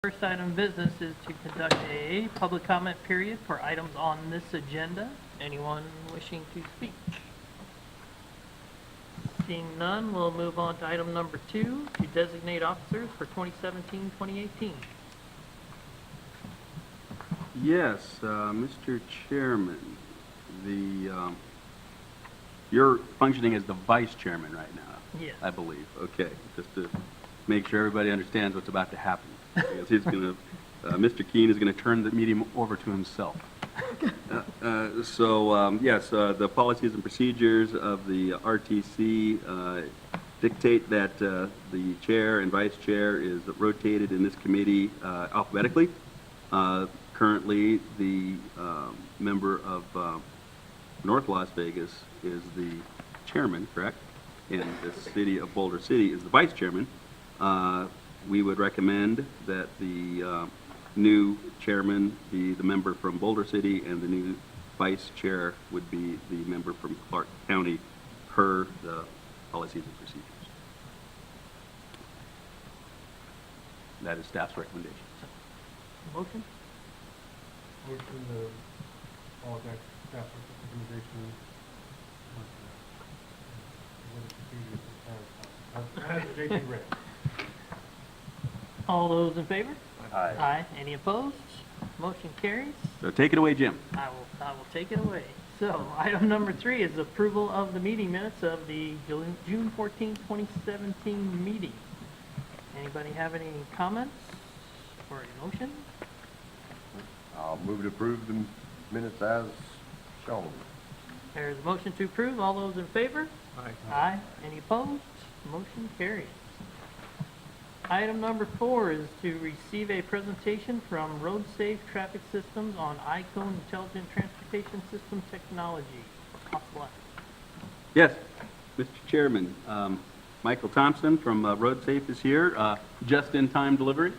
First item of business is to conduct a public comment period for items on this agenda. Anyone wishing to speak? Seeing none, we'll move on to item number 2, to designate officers for 2017-2018. Yes, Mr. Chairman, you're functioning as the vice chairman right now, Yes. I believe. Okay, just to make sure everybody understands what's about to happen. Because he's going to, Mr. Keene is going to turn the meeting over to himself. Yes, the policies and procedures of the RTC dictate that the chair and vice chair is rotated in this committee alphabetically. Currently, the member of North Las Vegas is the chairman, correct? And the city of Boulder City is the vice chairman. We would recommend that the new chairman be the member from Boulder City, and the new vice chair would be the member from Clark County, per the policies and procedures. That is staff's recommendation. Motion? Motion to all that staff recommendation. As JP read. All those in favor? Aye. Aye. Any opposed? Motion carries. So take it away, Jim. I will take it away. So, item number 3 is approval of the meeting minutes of the June 14, 2017 meeting. Anybody have any comments or a motion? I'll move to approve the minutes as shown. There's a motion to approve. All those in favor? Aye. Aye. Any opposed? Motion carries. Item number 4 is to receive a presentation from Road Safe Traffic Systems on iCone Intelligent Transportation System Technology. Possible action. Yes, Mr. Chairman, Michael Thompson from Road Safe is here. Just-in-time delivery.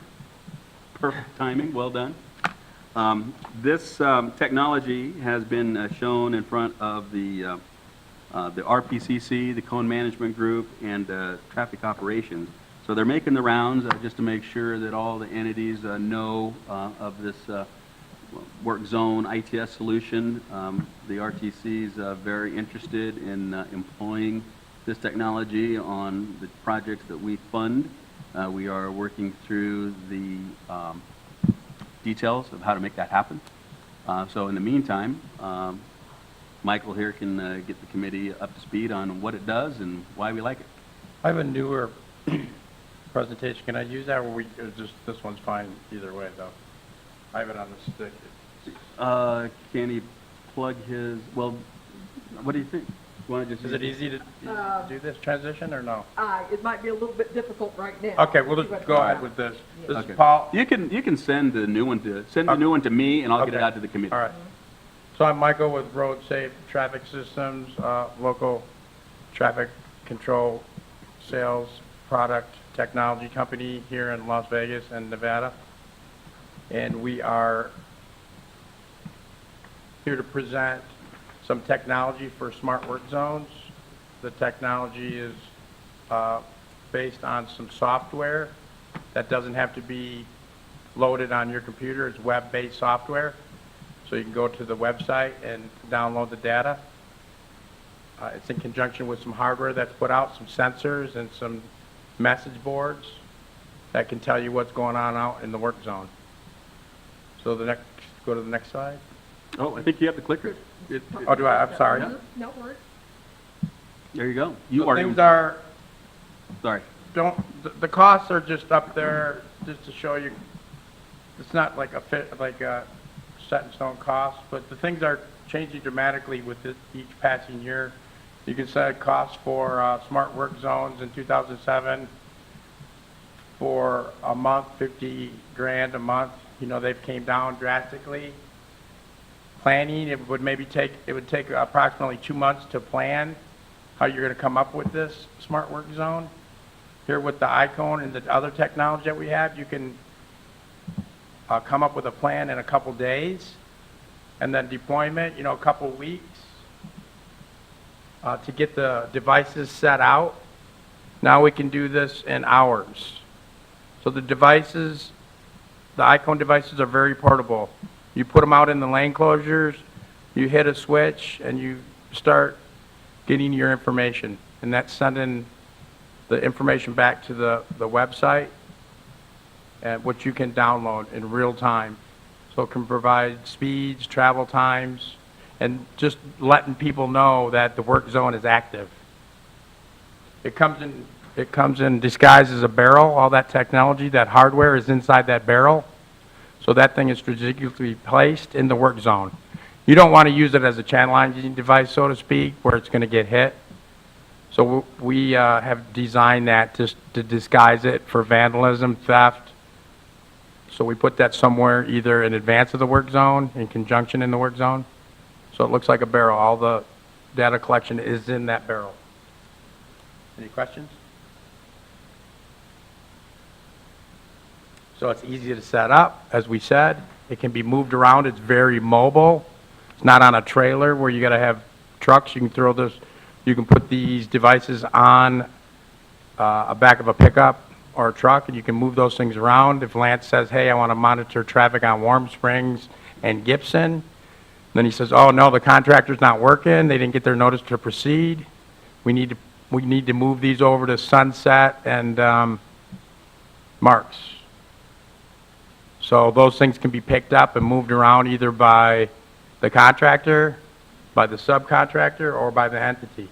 Perfect timing, well done. This technology has been shown in front of the RPCC, the Cone Management Group, and Traffic Operations. So they're making the rounds just to make sure that all the entities know of this work zone ITS solution. The RTC is very interested in employing this technology on the projects that we fund. We are working through the details of how to make that happen. So in the meantime, Michael here can get the committee up to speed on what it does and why we like it. I have a newer presentation. Can I use that, or just this one's fine either way, though? I have it on the stick. Can he plug his, well, what do you think? You want to just Is it easy to do this transition, or no? It might be a little bit difficult right now. Okay, we'll just go ahead with this. This Okay. is Paul. You can send the new one to me, and I'll get it Okay. out to the committee. All right. So I'm Michael with Road Safe Traffic Systems, local traffic control sales product technology company here in Las Vegas and Nevada. And we are here to present some technology for smart work zones. The technology is based on some software that doesn't have to be loaded on your computer. It's web-based software. So you can go to the website and download the data. It's in conjunction with some hardware that's put out, some sensors and some message boards that can tell you what's going on out in the work zone. So go to the next slide. Oh, I think you have to click it. Oh, do I? I'm sorry. No worries. There you go. Things are, Sorry. the costs are just up there just to show you. It's not like a set in stone cost, but the things are changing dramatically with each passing year. You can set costs for smart work zones in 2007 for a month, 50 grand a month. You know, they've came down drastically. Planning, it would take approximately 2 months to plan how you're going to come up with this smart work zone. Here with the iCone and the other technology that we have, you can come up with a plan in a couple days, and then deployment, a couple weeks to get the devices set out. Now we can do this in hours. So the devices the icon devices are very portable. You put them out in the lane closures, you hit a switch, and you start getting your information. And that's sending the information back to the website, which you can download in real time. So it can provide speeds, travel times, and just letting people know that the work zone is active. It comes in disguised as a barrel. All that technology, that hardware is inside that barrel. So that thing is strategically placed in the work zone. You don't want to use it as a channelizing device, so to speak, where it's going to get hit. So we have designed that to disguise it for vandalism, theft. So we put that somewhere either in advance of the work zone, in conjunction in the work zone. So it looks like a barrel. All the data collection is in that barrel. Any questions? So it's easy to set up, as we said. It can be moved around. It's very mobile. It's not on a trailer where you got to have trucks. You can throw this. You can put these devices on a back of a pickup or a truck, and you can move those things around. If Lance says, "Hey, I want to monitor traffic on Warm Springs and Gibson," then he says, "Oh no, the contractor's not working. They didn't get their notice to proceed. We need to move these over to Sunset and Marks." So those things can be picked up and moved around either by the contractor, by the subcontractor, or by the entity.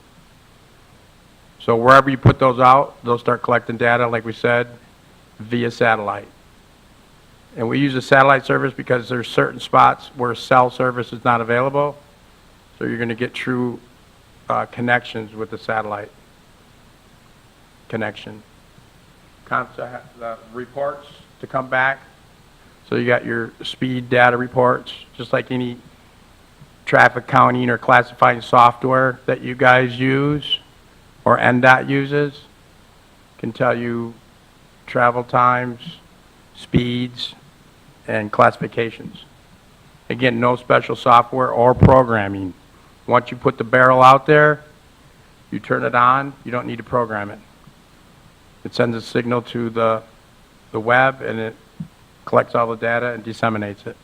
So wherever you put those out, they'll start collecting data, like we said, via satellite. And we use a satellite service because there's certain spots where cell service is not available. So you're going to get true connections with the satellite connection. The reports to come back. So you got your speed data reports, just like any traffic counting or classifying software that you guys use or NDOT uses. Can tell you travel times, speeds, and classifications. Again, no special software or programming. Once you put the barrel out there, you turn it on, you don't need to program it. It sends a signal to the web, and it collects all the data and disseminates it.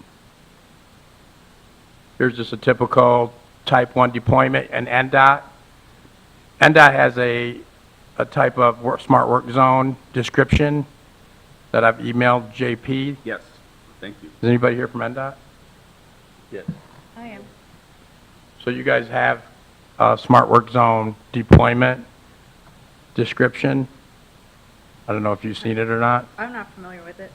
Here's just a typical type 1 deployment and NDOT. NDOT has a type of smart work zone description that I've emailed JP. Yes, thank you. Is anybody here from NDOT? Yes. I am. So you guys have a smart work zone deployment description. I don't know if you've seen it or not. I'm not familiar with it.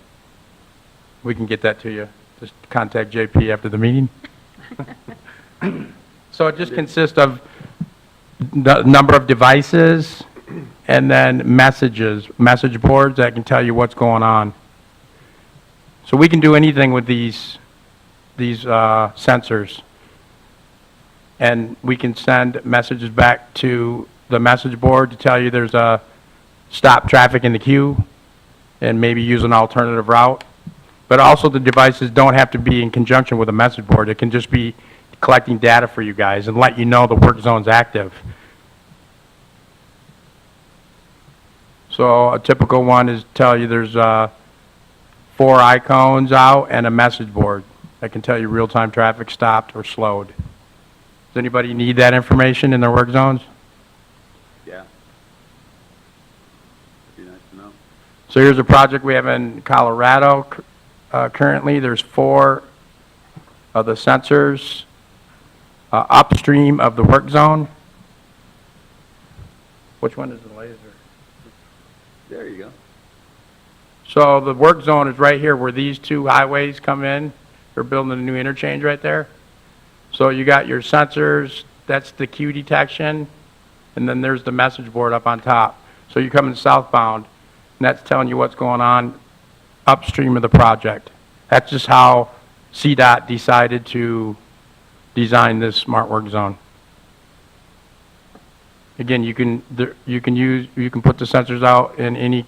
We can get that to you. Just contact JP after the meeting. So it just consists of the number of devices and then message boards that can tell you what's going on. So we can do anything with these sensors. And we can send messages back to the message board to tell you there's a stop traffic in the queue and maybe use an alternative route. But also the devices don't have to be in conjunction with a message board. It can just be collecting data for you guys and let you know the work zone's active. So a typical one is tell you there's 4 icons out and a message board that can tell you real-time traffic stopped or slowed. Does anybody need that information in their work zones? Yeah. It'd be nice to know. So here's a project we have in Colorado. Currently, there's 4 of the sensors upstream of the work zone. Which one is the laser? There you go. So the work zone is right here where these 2 highways come in. They're building a new interchange right there. So you got your sensors, that's the queue detection, and then there's the message board up on top. So you're coming southbound, and that's telling you what's going on upstream of the project. That's just how CDOT decided to design this smart work zone. Again, you can put the sensors out in any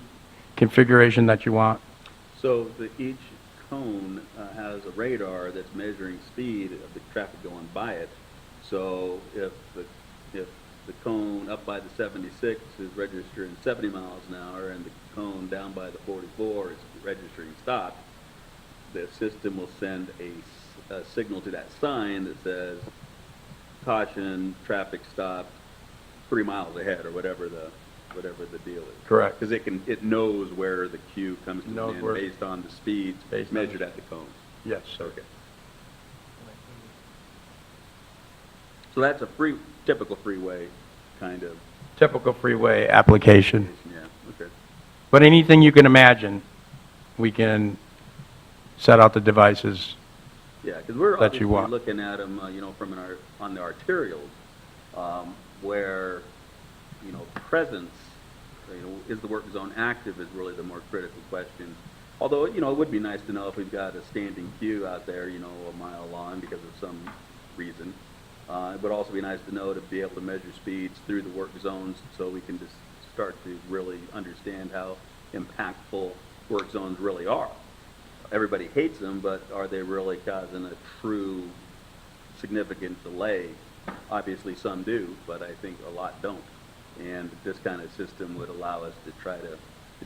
configuration that you want. So each cone has a radar that's measuring speed of the traffic going by it. So if the cone up by the 76 is registering 70 miles an hour and the cone down by the 44 is registering stop, the system will send a signal to that sign that says, caution, traffic stop 3 miles ahead, or whatever the deal is. Correct. Because it knows where the queue comes to an Knows end where- based on the speeds Based on measured the- at the cones. Yes, sir. Okay. So that's a typical freeway kind of, Typical freeway application. yeah, okay. But anything you can imagine, we can set out the devices. Yeah, because we're That you obviously want. looking at them, from on the arterials, where, presence, is the work zone active is really the more critical question. Although, it would be nice to know if we've got a standing queue out there, a mile long because of some reason. It would also be nice to know to be able to measure speeds through the work zones so we can just start to really understand how impactful work zones really are. Everybody hates them, but are they really causing a true significant delay? Obviously, some do, but I think a lot don't. And this kind of system would allow us to try to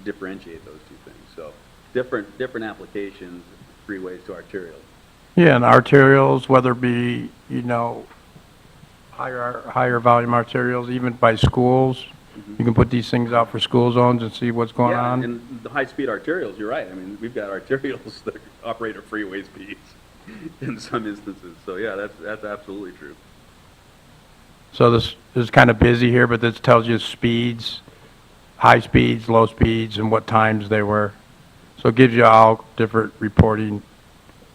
differentiate those two things. So different applications, freeways to arterials. Yeah, and arterials, whether it be, higher volume arterials, even by schools. You can put these things out for school zones and see what's going Yeah, on. and the high-speed arterials, you're right. I mean, we've got arterials that operate at freeway speeds in some instances. So yeah, that's absolutely true. So this is kind of busy here, but this tells you speeds, high speeds, low speeds, and what times they were. So it gives you all different reporting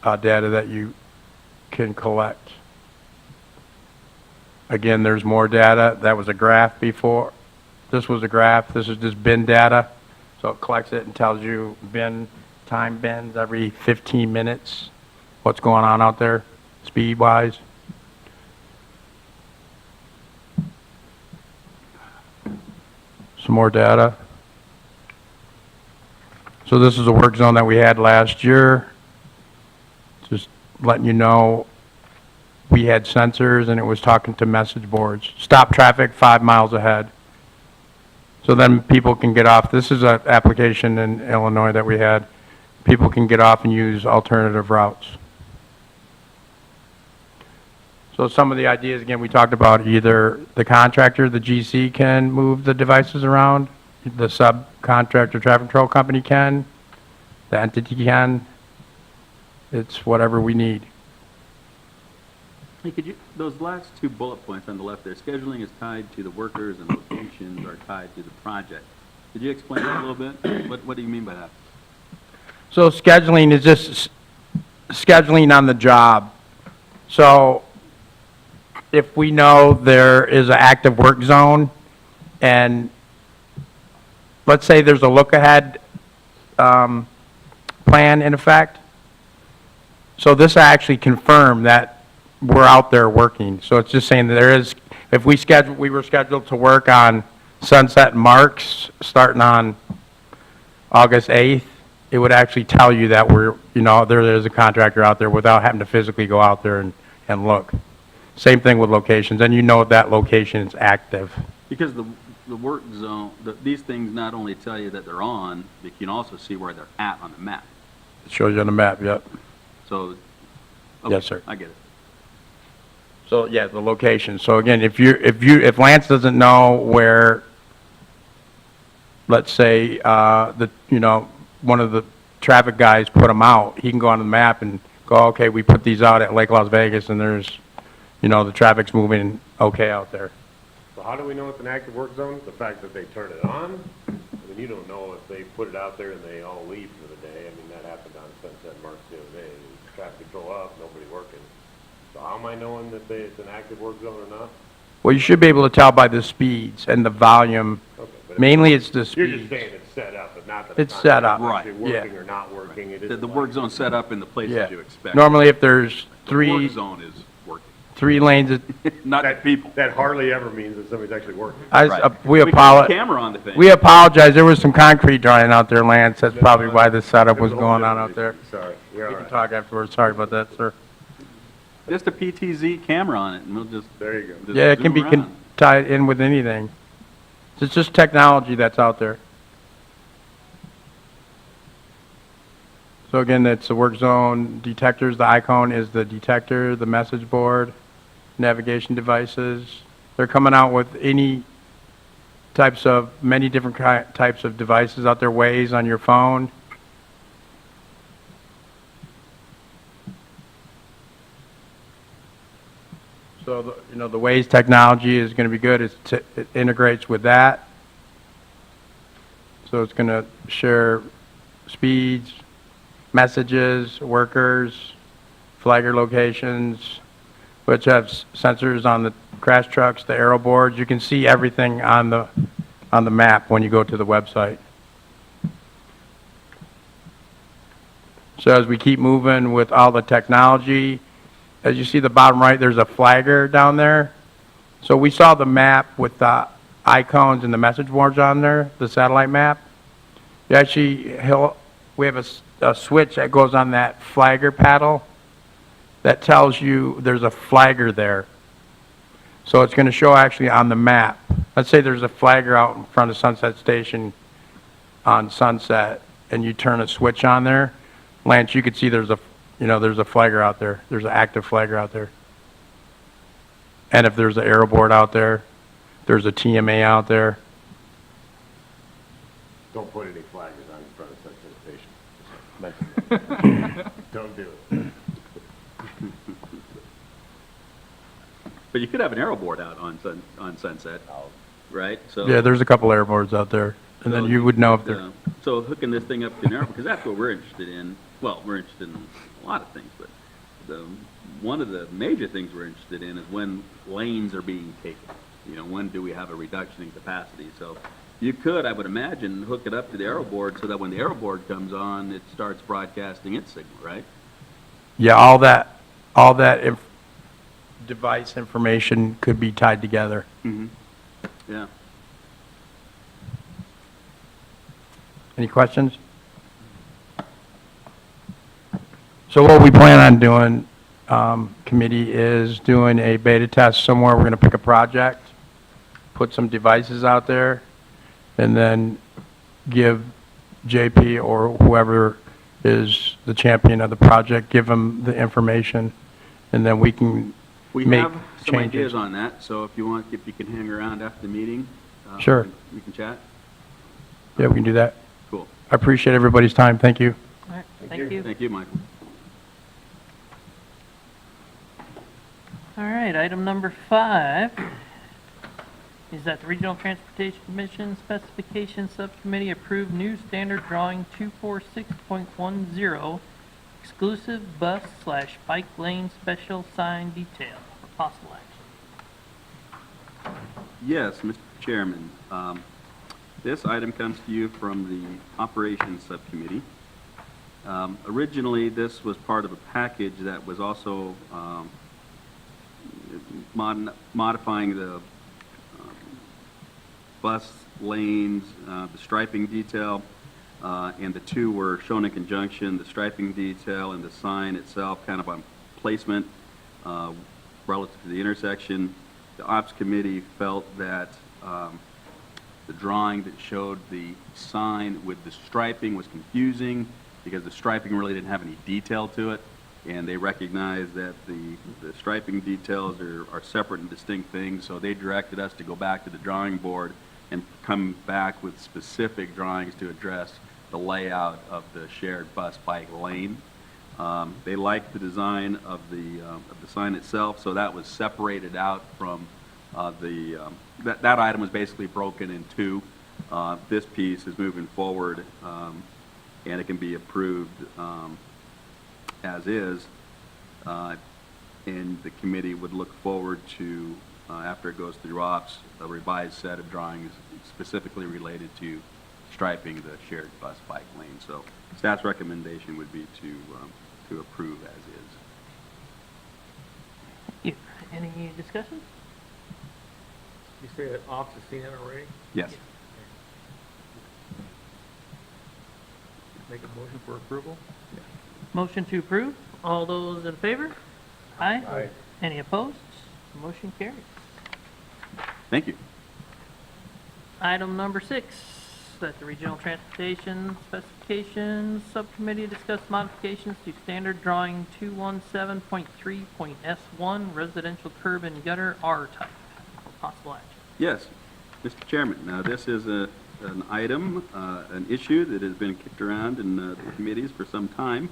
data that you can collect. Again, there's more data. That was a graph before. This was a graph. This is just bin data. So it collects it and tells you time bins every 15 minutes, what's going on out there, speed-wise. Some more data. So this is a work zone that we had last year. Just letting you know, we had sensors and it was talking to message boards. Stop traffic 5 miles ahead. So then people can get off. This is an application in Illinois that we had. People can get off and use alternative routes. So some of the ideas, again, we talked about either the contractor, the GC can move the devices around, the subcontractor traffic control company can, the entity can. It's whatever we need. Hey, those last 2 bullet points on the left there, scheduling is tied to the workers and locations are tied to the project. Could you explain that a little bit? What do you mean by that? So scheduling is just scheduling on the job. So if we know there is an active work zone and let's say there's a look-ahead plan in effect, so this actually confirm that we're out there working. So it's just saying that there is, if we were scheduled to work on Sunset and Marks starting on August 8th, it would actually tell you that there is a contractor out there without having to physically go out there and look. Same thing with locations, and that location is active. Because the work zone, these things not only tell you that they're on, but you can also see where they're at on the map. It shows you on the map, yep. So, okay, Yes, sir. I get it. So, yeah, the location. So again, if Lance doesn't know where, let's say, one of the traffic guys put them out, he can go on the map and go, okay, we put these out at Lake Las Vegas and there's, the traffic's moving okay out there. So how do we know it's an active work zone? The fact that they turn it on? I mean, you don't know if they put it out there and they all leave for the day. I mean, that happened on Sunset Marks the other day. Traffic control up, nobody working. So how am I knowing that it's an active work zone or not? Well, you should be able to tell by the speeds and the volume. Okay, but Mainly it's the you're speeds. just saying it's set up, but not that It's not set up. actually Right, working yeah. or not working. It is The work zone set up in the places Yeah. you expect. Normally, if there's The work three zone is working, lanes, not the That people. That hardly ever means that somebody's actually working. Right. we can put a apologize. camera on the thing. We apologize. There was some concrete drying out there, Lance. That's probably why the setup was There's a whole going on out different there. reason. Sorry, you're We all can right. talk afterwards. Sorry about that, sir. Just a PTZ camera on it, and we'll just. There you go. just Yeah, it can zoom be around. tied in with anything. It's just technology that's out there. So again, it's the work zone detectors. The icon is the detector, the message board, navigation devices. They're coming out with many different types of devices out there, Waze on your phone. So, the Waze technology is going to be good. It integrates with that. So it's going to share speeds, messages, workers, flagger locations, which have sensors on the crash trucks, the arrow boards. You can see everything on the map when you go to the website. So as we keep moving with all the technology, as you see the bottom right, there's a flagger down there. So we saw the map with the icons and the message boards on there, the satellite map. We have a switch that goes on that flagger paddle that tells you there's a flagger there. So it's going to show actually on the map. Let's say there's a flagger out in front of Sunset Station on Sunset, and you turn a switch on there. Lance, you could see there's a flagger out there. There's an active flagger out there. And if there's an arrow board out there, there's a TMA out there. Don't put any flaggers on in front of Sunset Station. Mention that. Don't do it. But you could have an arrow board out on Sunset, right? So Yeah, there's a couple arrow boards out there. And then you would know if they're... So hooking this thing up to an arrow, because that's what we're interested in. Well, we're interested in a lot of things, but one of the major things we're interested in is when lanes are being taken. When do we have a reduction in capacity? So you could, I would imagine, hook it up to the arrow board so that when the arrow board comes on, it starts broadcasting its signal, right? Yeah, all that device information could be tied together. Mm-hmm. Yeah. Any questions? So what we plan on doing, committee, is doing a beta test somewhere. We're going to pick a project, put some devices out there, and then give JP or whoever is the champion of the project, give them the information, and then we can We make have some changes. ideas on that, so if you can hang around after the meeting. Sure. We can chat. Yeah, we can do that. Cool. I appreciate everybody's time. Thank you. All right, thank you. Thank you, Michael. All right, item number 5 is that the Regional Transportation Commission Specification Subcommittee approved new standard drawing 246.10, exclusive bus/bike lane special sign detail for possible action. Yes, Mr. Chairman. This item comes to you from the Operations Subcommittee. Originally, this was part of a package that was also modifying the bus lanes, the striping detail, and the two were shown in conjunction, the striping detail and the sign itself, kind of on placement relative to the intersection. The Ops Committee felt that the drawing that showed the sign with the striping was confusing because the striping really didn't have any detail to it, and they recognized that the striping details are separate and distinct things, so they directed us to go back to the drawing board and come back with specific drawings to address the layout of the shared bus bike lane. They liked the design of the sign itself, so that was separated out from that item was basically broken in two. This piece is moving forward, and it can be approved as is, and the committee would look forward to, after it goes through ops, a revised set of drawings specifically related to striping the shared bus bike lane. So staff's recommendation would be to approve as is. Thank you. Any discussion? You say that ops has seen it already? Yes. Make a motion for approval? Motion to approve. All those in favor? Aye. Aye. Any opposed? Motion carries. Thank you. Item number 6, that the Regional Transportation Specifications Subcommittee discuss modifications to Standard Drawing 217.3.S1 Residential Curb and Gutter R Type. Possible action. Yes, Mr. Chairman, now this is an item, an issue that has been kicked around in the committees for some time.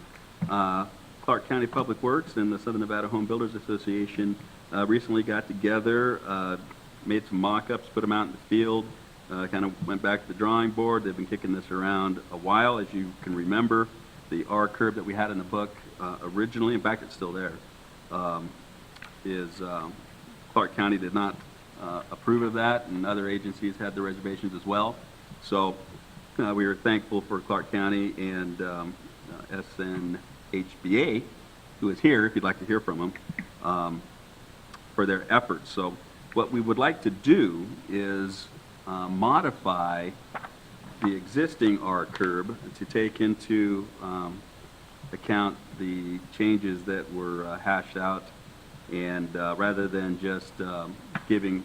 Clark County Public Works and the Southern Nevada Home Builders Association recently got together, made some mock-ups, put them out in the field, kind of went back to the drawing board. They've been kicking this around a while. As you can remember, the R curve that we had in the book originally, in fact, it's still there, is Clark County did not approve of that, and other agencies had their reservations as well. So we are thankful for Clark County and SNHBA, who is here, if you'd like to hear from them, for their efforts. So what we would like to do is modify the existing R curb to take into account the changes that were hashed out, and rather than just putting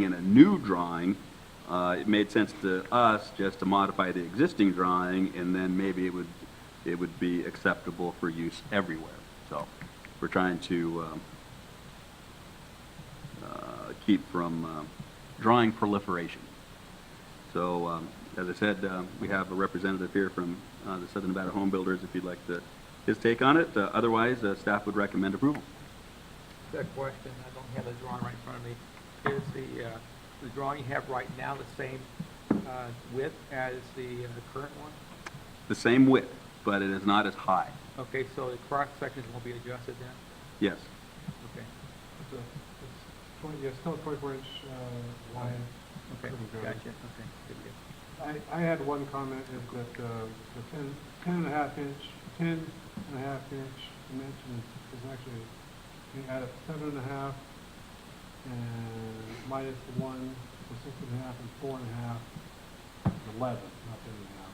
in a new drawing, it made sense to us just to modify the existing drawing, and then maybe it would be acceptable for use everywhere. So we're trying to keep from drawing proliferation. So as I said, we have a representative here from the Southern Nevada Home Builders if you'd like his take on it. Otherwise, staff would recommend approval. That question, I don't have the drawing right in front of me. Is the drawing you have right now the same width as the current one? The same width, but it is not as high. Okay, so the cross sections won't be adjusted then? Yes. Okay, It's still a 24-inch line. okay, Pretty good. gotcha, okay, good, good. I had one comment, is that the 10 and a half inch dimension is actually, you add up 7 and a half, and minus the 1, so 6 and a half, and 4 and a half, is 11, not 10 and a half.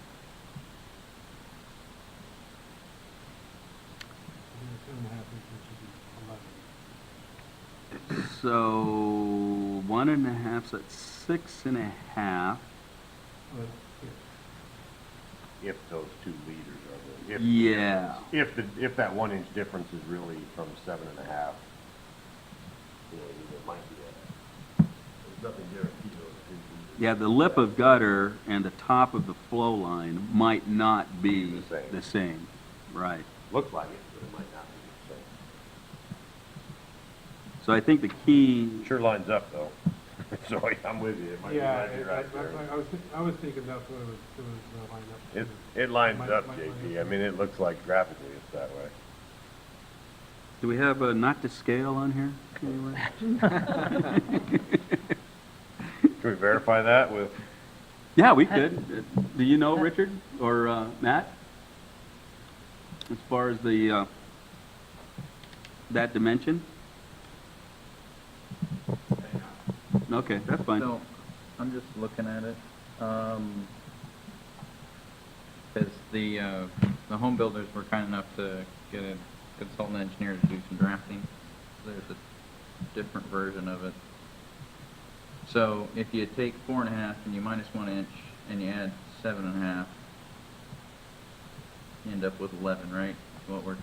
I think 10 and a half inches should be 11. So 1 and a half, so that's 6 and a half. But, If those 2 liters are the, Yeah. if that 1 inch difference is really from 7 and a half, you know, there might be there's nothing guaranteed those 2 liters. Yeah, the lip of gutter and the top of the flow line might not be The same. the same. Right. Looks like it, but it might not be the So I think the key, same. Sure lines up though. So I'm with you. It might be yeah, right here, right there. I was thinking that's what it was lined up. It lines Might- up, might JP. line I up. mean, it looks like graphically it's that way. do we have a not to scale on here anywhere? Can we verify that with, Yeah, we could. Do you know, Richard or Matt? As far as the that dimension? Okay, that's fine. So, I'm just looking at it, because the home builders were kind enough to get a consultant engineer to do some drafting. There's a different version of it. So, if you take 4 and a half and you minus 1 inch and you add 7 and a half, you end up with 11, right? What we're,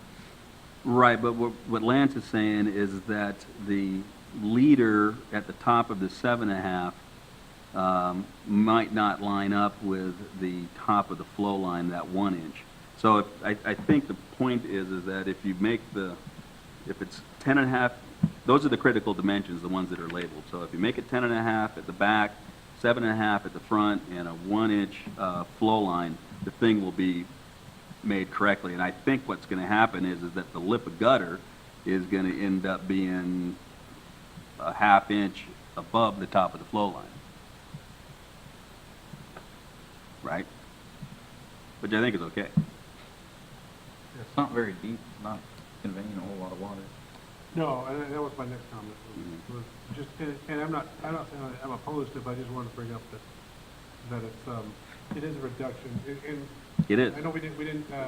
Right, but what Lance is saying is that the leader at the top of the 7.5 might not line up with the top of the flow line, that 1 inch. So I think the point is that if you make if it's 10.5, those are the critical dimensions, the ones that are labeled. So if you make it 10.5 at the back, 7.5 at the front, and a 1 inch flow line, the thing will be made correctly. And I think what's going to happen is that the lip of gutter is going to end up being a ½ inch above the top of the flow line. Right? Which I think is okay. it's not very deep, not conveying a whole lot of water. No, and that was my next comment, was just, and I'm not saying I'm opposed to it, but I just wanted to bring up that it is a reduction, and It is. I know we didn't, I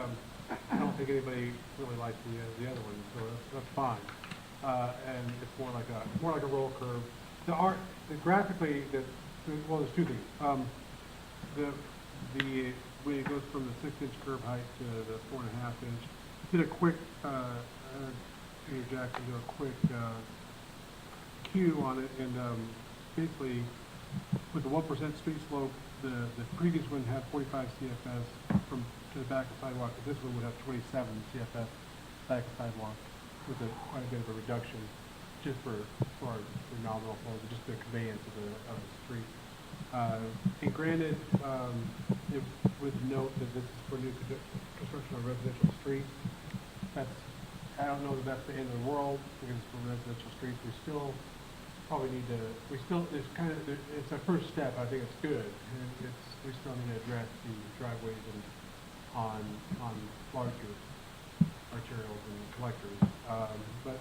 don't think anybody really liked the other one, so that's fine. And it's more like a roll curve. Graphically, well, there's 2 things. when it goes from the 6-inch curb height to the 4.5-inch, did a quick, Peter Jackson did a quick, Q on it, and, basically, with the 1% street slope, the previous one had 45 CFS from, to the back of sidewalk, but this one would have 27 CFS back of sidewalk, with quite a bit of a reduction, just for nominal flow, just the conveyance of the street. And granted, with note that this is for new construction on residential streets, I don't know that that's the end of the world, because it's for residential streets, we still probably need to, it's a first step, I think it's good, and we still need to address the driveways and on larger arterials and collectors, but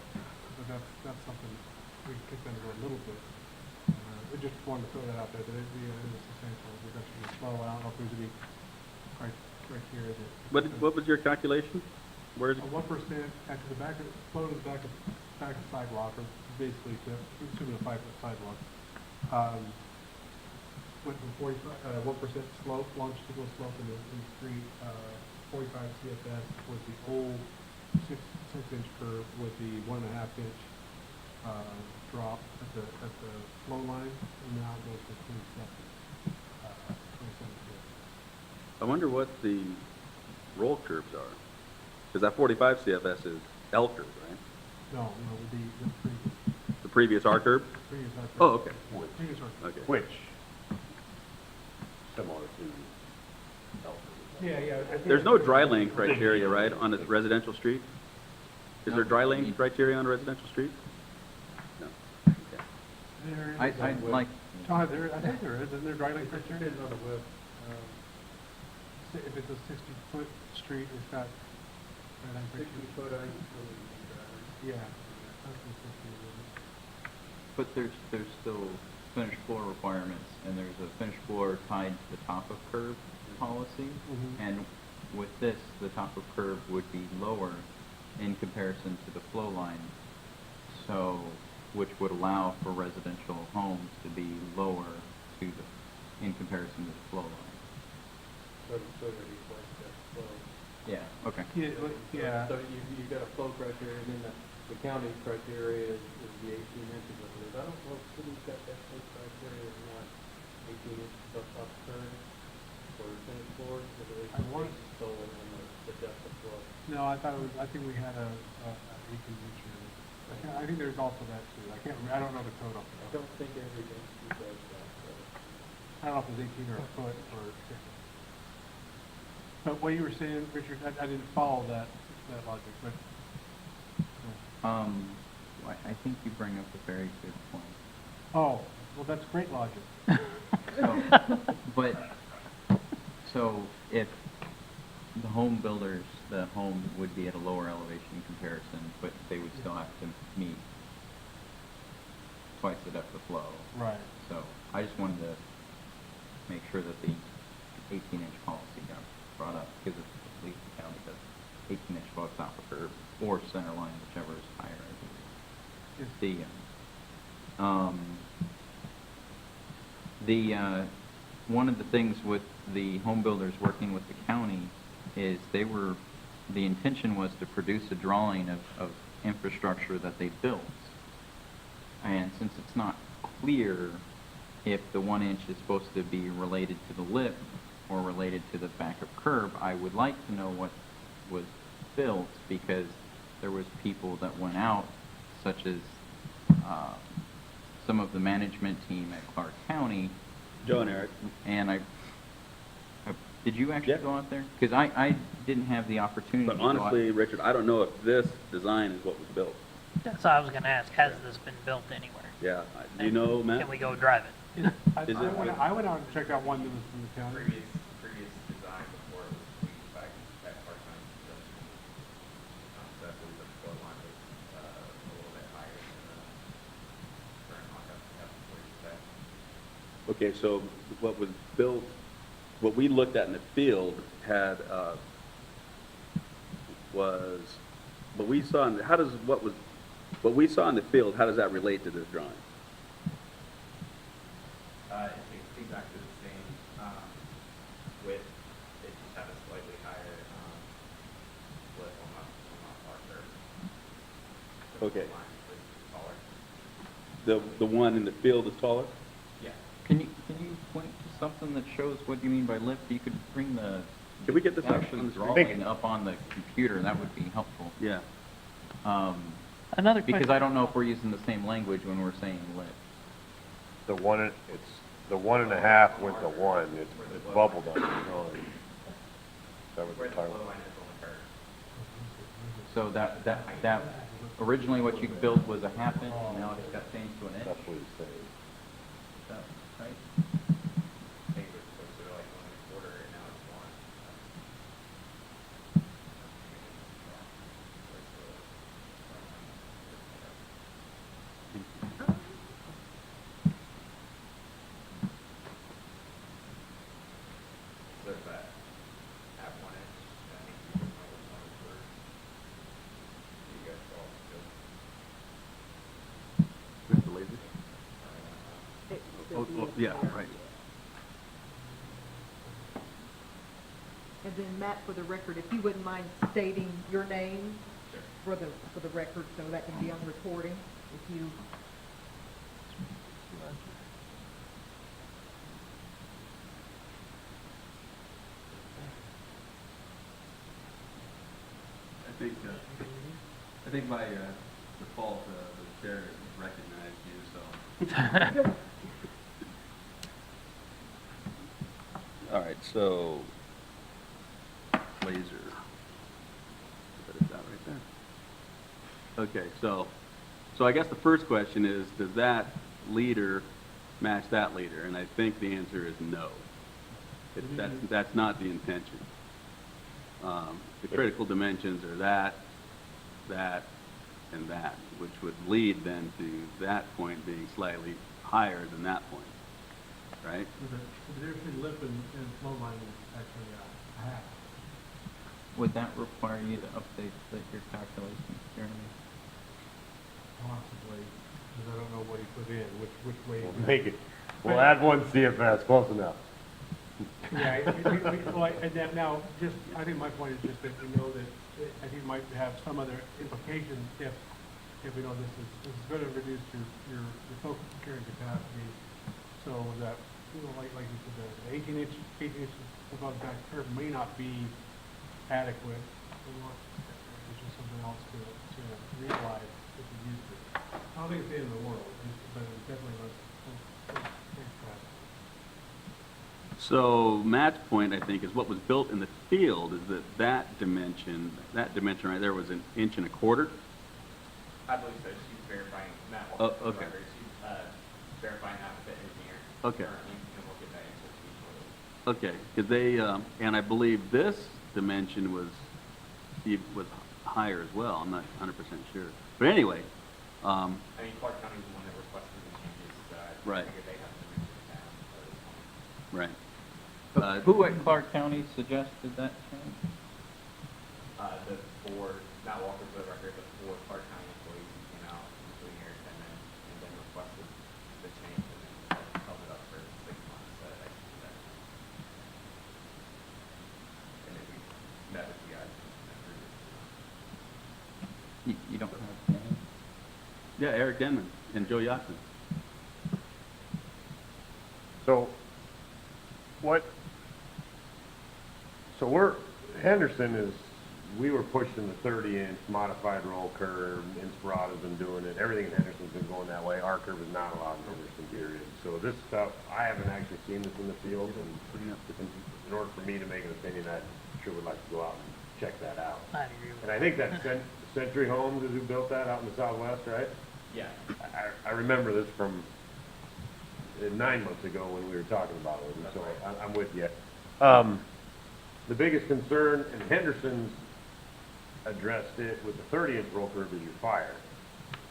that's something we can kick under a little bit. We just wanted to throw that out there, that it is a substantial reduction in flow. I don't know if there's any criteria that. What was your calculation? Where is it? 1% after the back of, flow to the back of sidewalk, or basically to, assuming a 5-foot sidewalk, went from 1% slope, longitudinal slope in the street, 45 CFS with the old 6-inch curve with the 1.5-inch drop at the flow line, and now it goes to 27 CFS. I wonder what the roll curves are, because that 45 CFS is L curve, right? No, the Previous R curve? previous. Oh, okay. Previous R curve. Okay. Which, similar to Yeah, I think. There's no dry lane criteria, right, on a residential street? Is there dry lane criteria on a residential street? No. Okay. There is I'd like, Todd, I think there is, isn't there dry lane criteria? Depends on the width. If it's a 60-foot street, it's got dry lane criteria. 60-foot, yeah. but there's still finished floor requirements, and there's a finished floor tied to the top of curb policy. Mhm. And with this, the top of curb would be lower in comparison to the flow line, so, which would allow for residential homes to be lower in comparison to the flow line. So that equals that flow. Yeah, okay. Yeah. So you've got a flow criteria, and then the county criteria is the 18 inches, I believe. I don't know if city's got that flow criteria or not, 18 inches up top curve for finished floors, or do they I want- solely on the depth of flow? No, I think we had a 18-inch. I think there's also that too. I don't know the code off the I top. don't think every density does that, so. I don't know if it's 18 or a foot or. But what you were saying, Richard, I didn't follow that logic, but. I think you bring up a very good point. Oh, well, that's great logic. So if the home builders, the home would be at a lower elevation in comparison, but they would still have to meet twice the depth of flow. Right. So I just wanted to make sure that the 18-inch policy got brought up, because at least the county does 18-inch flow at top of curb or center line, whichever is higher, I believe. One of the things with the home builders working with the county is the intention was to produce a drawing of infrastructure that they built. And since it's not clear if the 1 inch is supposed to be related to the lip or related to the back of curb, I would like to know what was built, because there was people that went out, such as some of the management team at Clark County. Joe and Eric. And did you actually go out there? Because I didn't have the opportunity But to go out. honestly, Richard, I don't know if this design is what was built. That's what I was gonna ask, has this been built anywhere? Yeah, do you know, Matt? Can we go drive it? I went out and checked out one that was from the county. Previous design before it was leased back at part-time construction. So I believe the flow line was a little bit higher than the current mock-up we have before you today. Okay, so what was built, what we looked at in the field had, was, what we saw in, what we saw in the field, how does that relate to this drawing? It's exactly the same, with Okay. line is taller. The one in the field is taller? Yeah. Can you point to something that shows what you mean by lift? You could bring the Can we get this up actual on the screen? drawing up on the computer, that would be helpful. Yeah. Another Because question. I don't know if we're using the same language when we're saying lift. The one, it's, the 1.5 went to 1, it's bubbled on the drawing. Is that what Where you're the talking flow about? line is on the curve. So that, originally what you built was a half inch, and now it's got changed to an inch. That's what he's saying. Is that right? They were supposed to be like 1.25, and now it's 1. So is that at 1 inch, I think you would know which one is where you guys saw it. With the laser? Oh, yeah, right. And then Matt, for the record, if you wouldn't mind stating your name for the record, so that can be on recording, if you. I think by default, the chair recognized you, so. All right, so laser. Put it down right there. Okay, so I guess the first question is, does that leader match that leader? And I think the answer is no. That's not the intention. The critical dimensions are that, and that, which would lead then to that point being slightly higher than that point, right? The difference between lift and flow line is actually a half. Would that require you to update your calculations, Jeremy? Possibly, because I don't know what he put in, which way. We'll make it, we'll add 1 CFS, close enough. Yeah, and that now, just, I think my point is just that we know that, I think it might have some other implications if we know this is going to reduce your total carrying capacity, so that, you know, like you said, the 18 inches above the back curve may not be adequate, or it's just something else to realize if you use it. I don't think it's the end of the world, but it's definitely less capacity. So Matt's point, I think, is what was built in the field is that dimension right there was 1.25 inches. I believe so. She's verifying that. Oh, okay. She's verifying that with the engineer. Okay. Currently, and we'll get that answer to you shortly. Okay, because they, and I believe this dimension was higher as well. I'm not 100% sure. But anyway, I mean, Clark County is the one that requested the changes. Right. I figured they have to mention it down at this point. right. Who at Clark County suggested that change? The four, not Walker for the record, the four Clark County employees who came out, including Eric Denman, and then requested the change and then held it up for 6 months to execute that. And then we met with you guys and approved it. You don't have the name? Yeah, Eric Denman and Joe Yachtman. So, Henderson is, we were pushing the 30-inch modified roll curve, Inspirato's been doing it, everything in Henderson's been going that way, our curve is not allowed in Henderson, period. So this stuff, I haven't actually seen this in the field, and in order for me to make an opinion, I sure would like to go out and check that out. I agree with And I think that's Century Homes is who built that out in the southwest, right? Yeah. I remember this from 9 months ago when we were talking about it, and so I'm with you. The biggest concern, and Henderson's addressed it with the 30-inch roll curve, is your fire.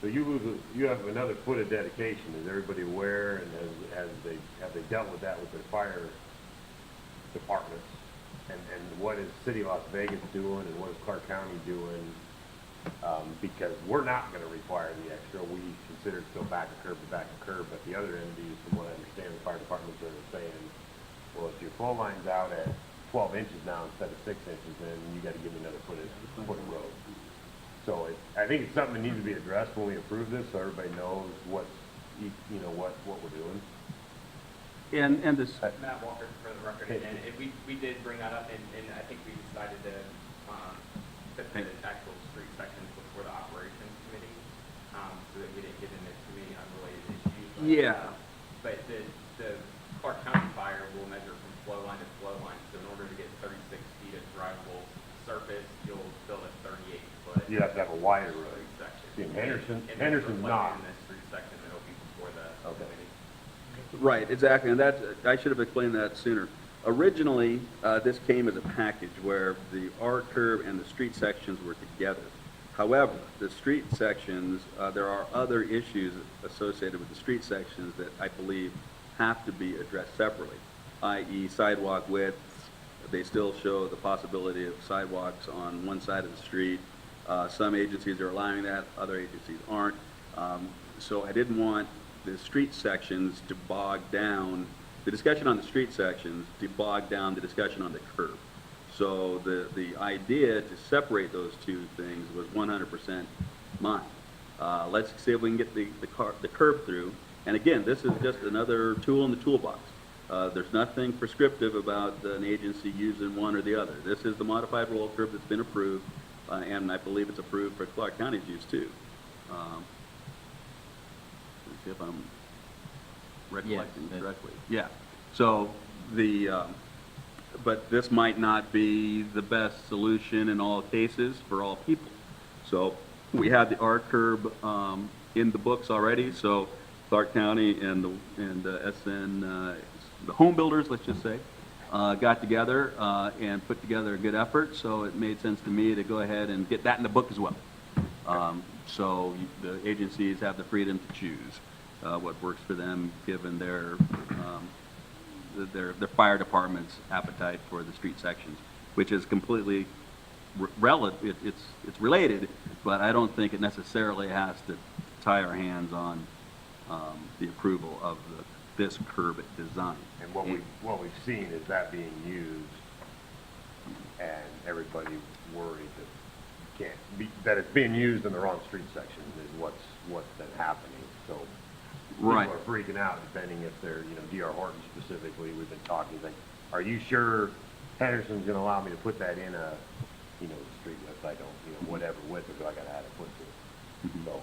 So you have another foot of dedication. Is everybody aware, and have they dealt with that with their fire departments? And what is City of Las Vegas doing, and what is Clark County doing? Because we're not going to require the extra. We consider it still back of curb to back of curb, but the other entities, from what I understand, the fire departments are saying, well, if your flow line's out at 12 inches now instead of 6 inches, then you got to give me another foot of road. So I think it's something that needs to be addressed when we approve this, so everybody knows what's, you know, what we're doing. And this, Matt Walker for the record, and we did bring that up, and I think we decided to put the actual street sections before the operations committee, so that we didn't get into too many unrelated issues. Yeah. But the Clark County fire will measure from flow line to flow line, so in order to get 36 feet of drivable surface, you'll build a 38-foot You have to have a wider road. street section. See, in And that's Henderson's reflected not. in this street section that'll be before the Okay. committee. right, exactly, and that, I should have explained that sooner. Originally, this came as a package where the R curve and the street sections were together. However, the street sections, there are other issues associated with the street sections that I believe have to be addressed separately, i.e. sidewalk widths. They still show the possibility of sidewalks on one side of the street. Some agencies are allowing that, other agencies aren't. So I didn't want the street sections to bog down, the discussion on the street sections to bog down the discussion on the curb. So the idea to separate those two things was 100% mine. Let's see if we can get the curb through. And again, this is just another tool in the toolbox. There's nothing prescriptive about an agency using one or the other. This is the modified roll curb that's been approved, and I believe it's approved for Clark County's use too. Let's see if I'm recollecting Yes, correctly. Yeah. So but this might not be the best solution in all cases for all people. So we have the R curb in the books already. So Clark County and the SN, the home builders, let's just say, got together and put together a good effort. So it made sense to me to go ahead and get that in the book as well. So the agencies have the freedom to choose what works for them, given their fire department's appetite for the street sections, which is completely relative. It's related, but I don't think it necessarily has to tie our hands on the approval of this curb design. And what we've seen is that being used, and everybody worried that it's being used in the wrong street section is what's been happening. So Right. people are freaking out, depending if they're, you know, D.R. Horton specifically, we've been talking, like, are you sure Henderson's gonna allow me to put that in a, you know, street width, I don't, you know, whatever width, or do I gotta add a foot to it? So,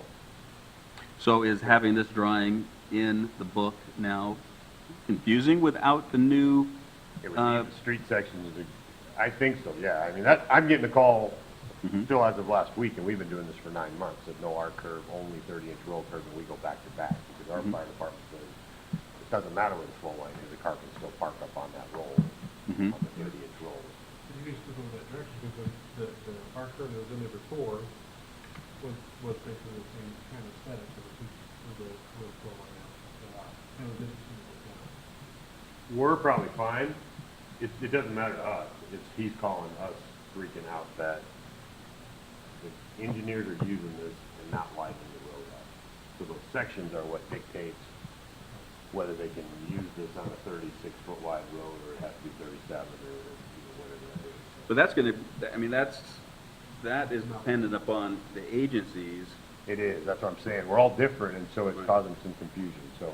So is having this drawing in the book now confusing without the new? it would be the street sections, I think so, yeah, I mean, I'm getting a call still as of last week, and we've been doing this for 9 months, that no, our curve, only 30-inch roll curve, and we go back to back, because our fire department says, it doesn't matter where the flow line is, the car can still park up on that roll, on the 30-inch roll. You used to go that direction because the R curve that was in there before was basically the same kind of aesthetic of the flow line now. And it didn't seem to go down. We're probably fine, it doesn't matter to us, he's calling us freaking out that the engineers are using this and not lighting the road up. So those sections are what dictates whether they can use this on a 36-foot wide road, or it has to be 37, or, you know, whatever that is. But that's gonna, I mean, that is dependent upon the agencies. It is, that's what I'm saying, we're all different, and so it's causing some confusion, so.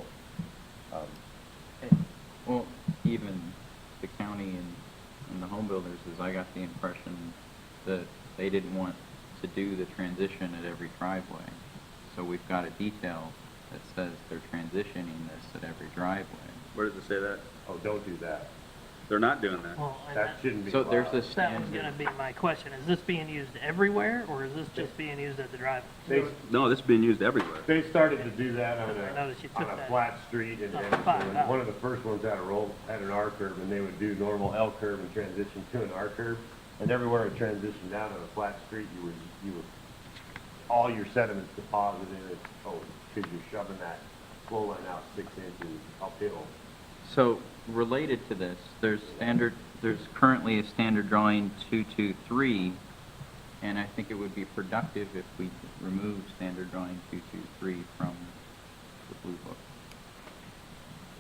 Well, even the county and the home builders, as I got the impression that they didn't want to do the transition at every driveway. So we've got a detail that says they're transitioning this at every driveway. Where does it say that? Oh, don't do that. They're not doing that. Well, and That shouldn't be So there's allowed. this that was standard. gonna be my question. Is this being used everywhere, or is this just being used at the driveway? No, this is being used everywhere. They started to do that on I noticed you on took a that flat street, and off the five out. one of the first ones had an R curve, and they would do normal L curve and transition to an R curve. And everywhere it transitioned down on a flat street, you were all your sediments deposited, because you're shoving that flow line out 6 inches uphill. So related to this, there's currently a standard drawing 223, and I think it would be productive if we remove standard drawing 223 from the blue book.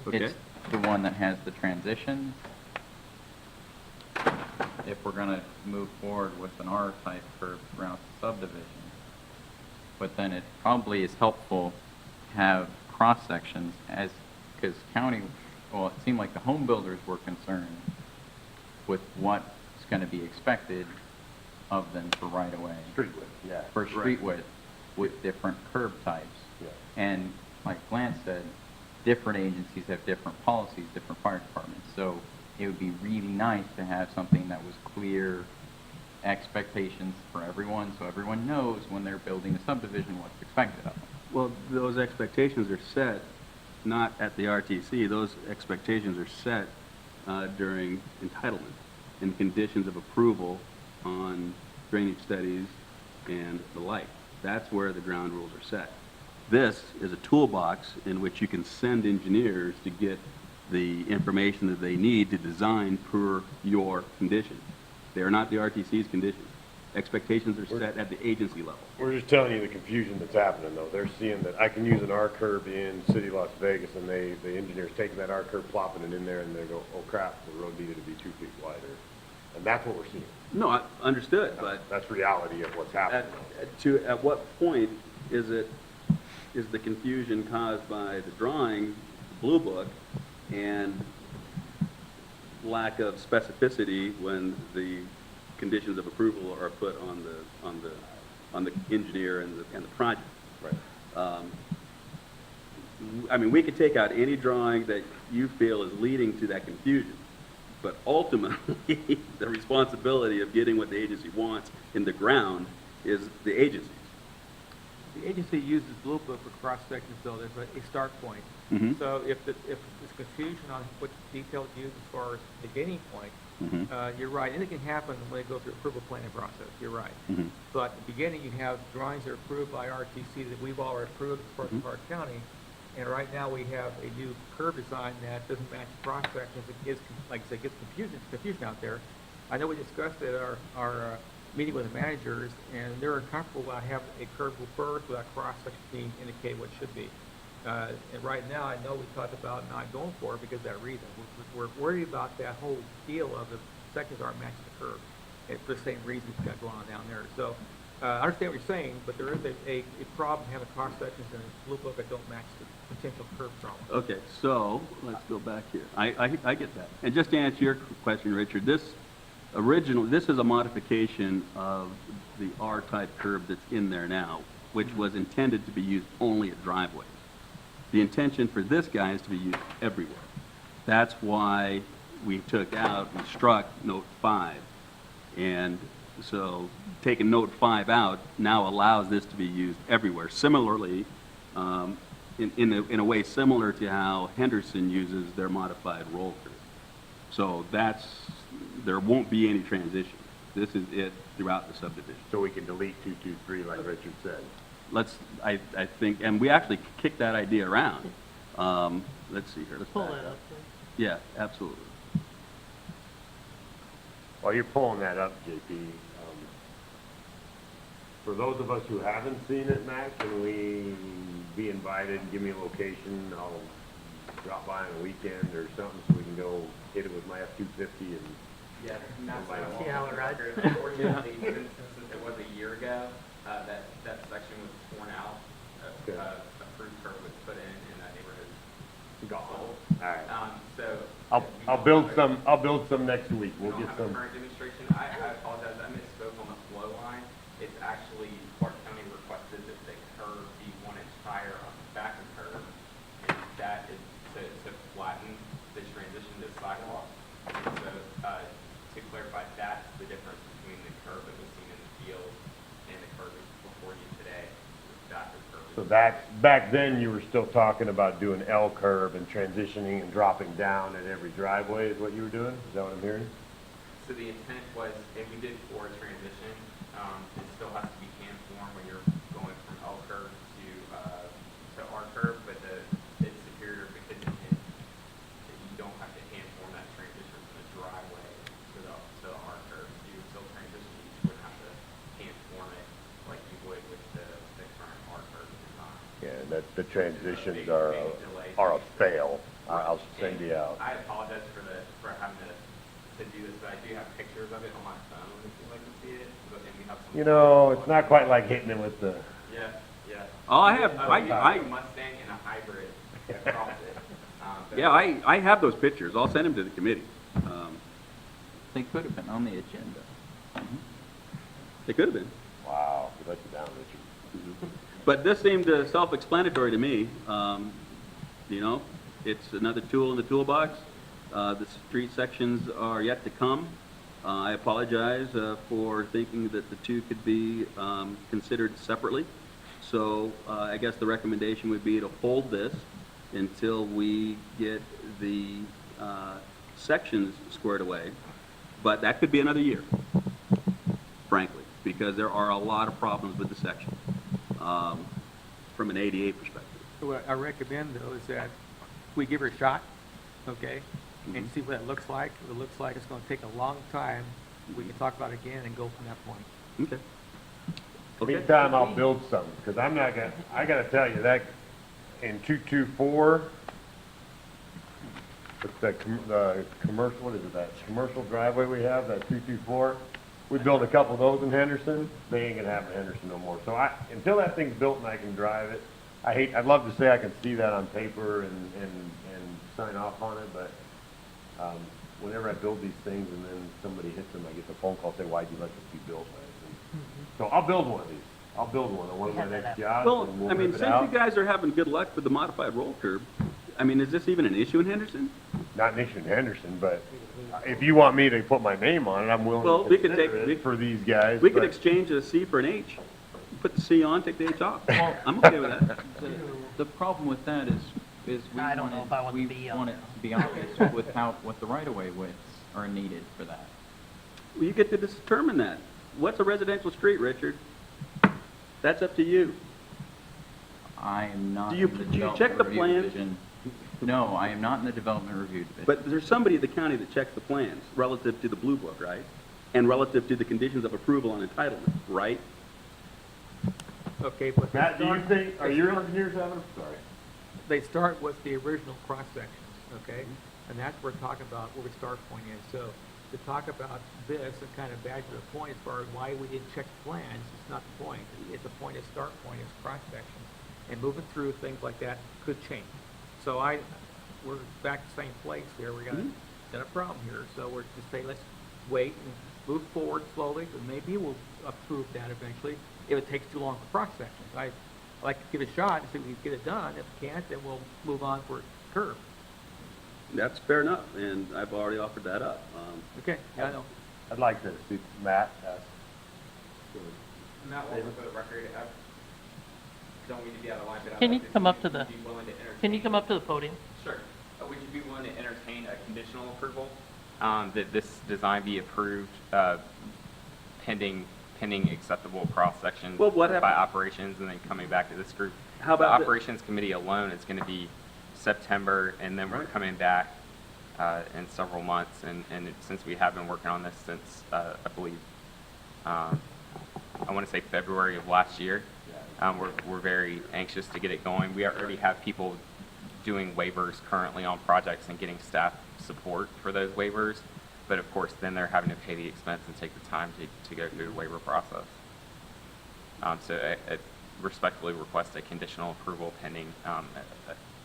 Okay. It's the one that has the transition. If we're gonna move forward with an R-type curve throughout the subdivision, but then it probably is helpful to have cross-sections as, because county, well, it seemed like the home builders were concerned with what's going to be expected of them for right-of-way. Street width, yeah. For street width with different curb types. Yeah. And like Lance said, different agencies have different policies, different fire departments. So it would be really nice to have something that was clear expectations for everyone, so everyone knows when they're building a subdivision what's expected of them. Well, those expectations are set not at the RTC. Those expectations are set during entitlement and conditions of approval on drainage studies and the like. That's where the ground rules are set. This is a toolbox in which you can send engineers to get the information that they need to design per your conditions. They are not the RTC's conditions. Expectations are set at the agency level. We're just telling you the confusion that's happening, though. They're seeing that I can use an R curve in city Las Vegas, and the engineer's taking that R curve, plopping it in there, and they go, oh crap, the road needed to be 2 feet wider. And that's what we're seeing. No, I understood, but That's reality of what's happening. at what point is the confusion caused by the drawing, Blue Book, and lack of specificity when the conditions of approval are put on the engineer and the project? Right. I mean, we could take out any drawing that you feel is leading to that confusion, but ultimately, the responsibility of getting what the agency wants in the ground is the agency's. The agency uses Blue Book for cross-sections, so there's a start point. Mhm. So if there's confusion on what details used as far as beginning point, you're right, and it can happen when they go through approval planning process, you're right. Mhm. But at the beginning, you have drawings that are approved by RTC that we've already approved as part of our county, and right now we have a new curve design that doesn't match the cross-sections. It gives, like I said, gets confusion out there. I know we discussed it at our meeting with the managers, and they're uncomfortable about having a curve go first without cross-section being indicated what it should be. And right now, I know we talked about not going for it because of that reason. We're worried about that whole deal of the sections aren't matching the curve, and for the same reason it's got going on down there. So I understand what you're saying, but there is a problem having cross-sections in a Blue Book that don't match the potential curve problem. Okay, so let's go back here. I get that. And just to answer your question, Richard, this is a modification of the R-type curve that's in there now, which was intended to be used only at driveways. The intention for this guy is to be used everywhere. That's why we struck note 5. And so taking note 5 out now allows this to be used everywhere. Similarly, in a way similar to how Henderson uses their modified roll curve. So there won't be any transition. This is it throughout the subdivision. So we can delete 223 like Richard said. I think, and we actually kicked that idea around. Let's see here. Let's Pull back that up, please. Yeah, absolutely. While you're pulling that up, JP, for those of us who haven't seen it, Matt, can we be invited, give me a location, I'll drop by on a weekend or something so we can go hit it with my F-250 and... Yeah, that's why See how it rides? Unfortunately, since it was a year ago, that section was torn out. Okay. Approved curb was put in that neighborhood. Gone. Sold. All right. So. I'll build some next week. We'll We get don't have a some. current demonstration. I apologize, I misspoke on the flow line. It's actually, Clark County requested that the curb be 1 inch higher on the back of the curb. And that is to flatten the transition to sidewalk. And so, to clarify, that's the difference between the curb that was seen in the field and the curb before you today. That's the curb. So back then you were still talking about doing L curve and transitioning and dropping down at every driveway is what you were doing? Is that what I'm hearing? So the intent was, and we did for a transition, it still has to be hand formed when you're going from L curve to R curve, but it's superior because you don't have to hand form that transition from the driveway to the R curve. You would still transition, you wouldn't have to hand form it like you would with the current R curve design. Yeah, the transitions are a fail. I'll send you out. I apologize for having to do this, but I do have pictures of it on my phone if you'd like to see it. But then we have some. You know, it's not quite like hitting it with the Yeah, yeah. Oh, I have, A Mustang and a hybrid across it. yeah, I have those pictures. I'll send them to the committee. They could have been on the agenda. They could have been. Wow, we let you down, Richard. But this seemed self-explanatory to me. You know, it's another tool in the toolbox. The street sections are yet to come. I apologize for thinking that the two could be considered separately. So I guess the recommendation would be to hold this until we get the sections squared away. But that could be another year, frankly, because there are a lot of problems with the section from an ADA perspective. What I recommend, though, is that we give her a shot, okay, and see what it looks like. If it looks like it's gonna take a long time, we can talk about it again and go from that point. Okay. Okay. Meantime, I'll build something, because I'm not gonna, I gotta tell you, that in 224, with the commercial, what is it, that commercial driveway we have, that 224, we built a couple of those in Henderson, they ain't gonna have in Henderson no more. So until that thing's built and I can drive it, I'd love to say I can see that on paper and sign off on it, but, whenever I build these things and then somebody hits them, I get the phone call, say, why'd you let this be built? So I'll build one of these. I'll build one on one of my next jobs. Well, and we'll I mean, rip it since out. you guys are having good luck with the modified roll curb, I mean, is this even an issue in Henderson? Not an issue in Henderson, but if you want me to put my name on it, I'm willing Well, to we could consider take- it for these guys. We could but- exchange a C for an H. Put the C on, take the H off. I'm okay with that. The problem with that is we I don't know if I want the B on want it there. to be obvious with what the right-of-way widths are needed for that. Well, you get to determine that. What's a residential street, Richard? That's up to you. I am not Do you- in the do you development check the review plans? division. No, I am not in the development review division. But there's somebody at the county that checks the plans relative to the Blue Book, right? And relative to the conditions of approval on entitlement, right? Okay, but Matt, do you think, are your engineers having, sorry. they start with the original cross sections, okay? And that's where we're talking about where the start point is. So to talk about this and kind of back to the point as far as why we didn't check the plans, it's not the point. It's the point of start point is cross sections. And moving through things like that could change. So we're back to the same place here. We got a problem here. So we're just saying, let's wait and move forward slowly, and maybe we'll approve that eventually if it takes too long for cross sections. I like to give it a shot and see if we can get it done. If we can't, then we'll move on for curve. That's fair enough, and I've already offered that up. Okay, yeah, I know. I'd like to see Matt ask. Not over for the record, I don't mean to be out of line, but I'd Can like you to come see up if to you'd the- be willing to entertain. Can you come up to the podium? Sure. Would you be willing to entertain a conditional approval, that this design be approved, pending acceptable cross-sections Well, what by happened- operations, and then coming back to this group? How about The the- operations committee alone is gonna be September, and then we're Right. coming back, in several months, and since we have been working on this since, I believe, I wanna say February of last year, we're very anxious to get it going. We already have people doing waivers currently on projects and getting staff support for those waivers. But of course, then they're having to pay the expense and take the time to go through the waiver process. So I respectfully request a conditional approval pending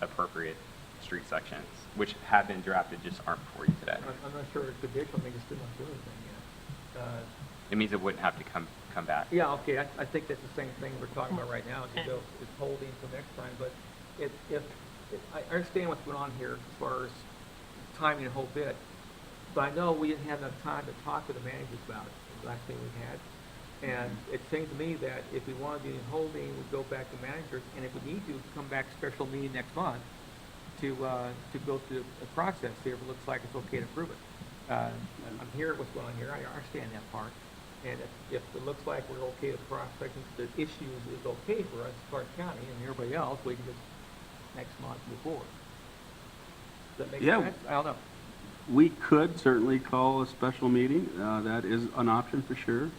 appropriate street sections, which have been drafted, just aren't before you today. I'm not sure it's conditional, I think it's still not doing anything yet. It means it wouldn't have to come back. Yeah, okay, I think that's the same thing we're talking about right now, is it's holding till next time, but I understand what's going on here as far as timing the whole bit, but I know we didn't have enough time to talk with the managers about it, the last thing we had. And it seems to me that if we want to do holding, we go back to managers, and if we need to, come back special meeting next month to go through the process, see if it looks like it's okay to approve it. I'm hearing what's going on here, I understand that part. And if it looks like we're okay with cross-sections, the issues is okay for us, Clark County, and everybody else, we can just next month move forward. Does that make Yeah. sense? I don't know. We could certainly call a special meeting. That is an option for sure.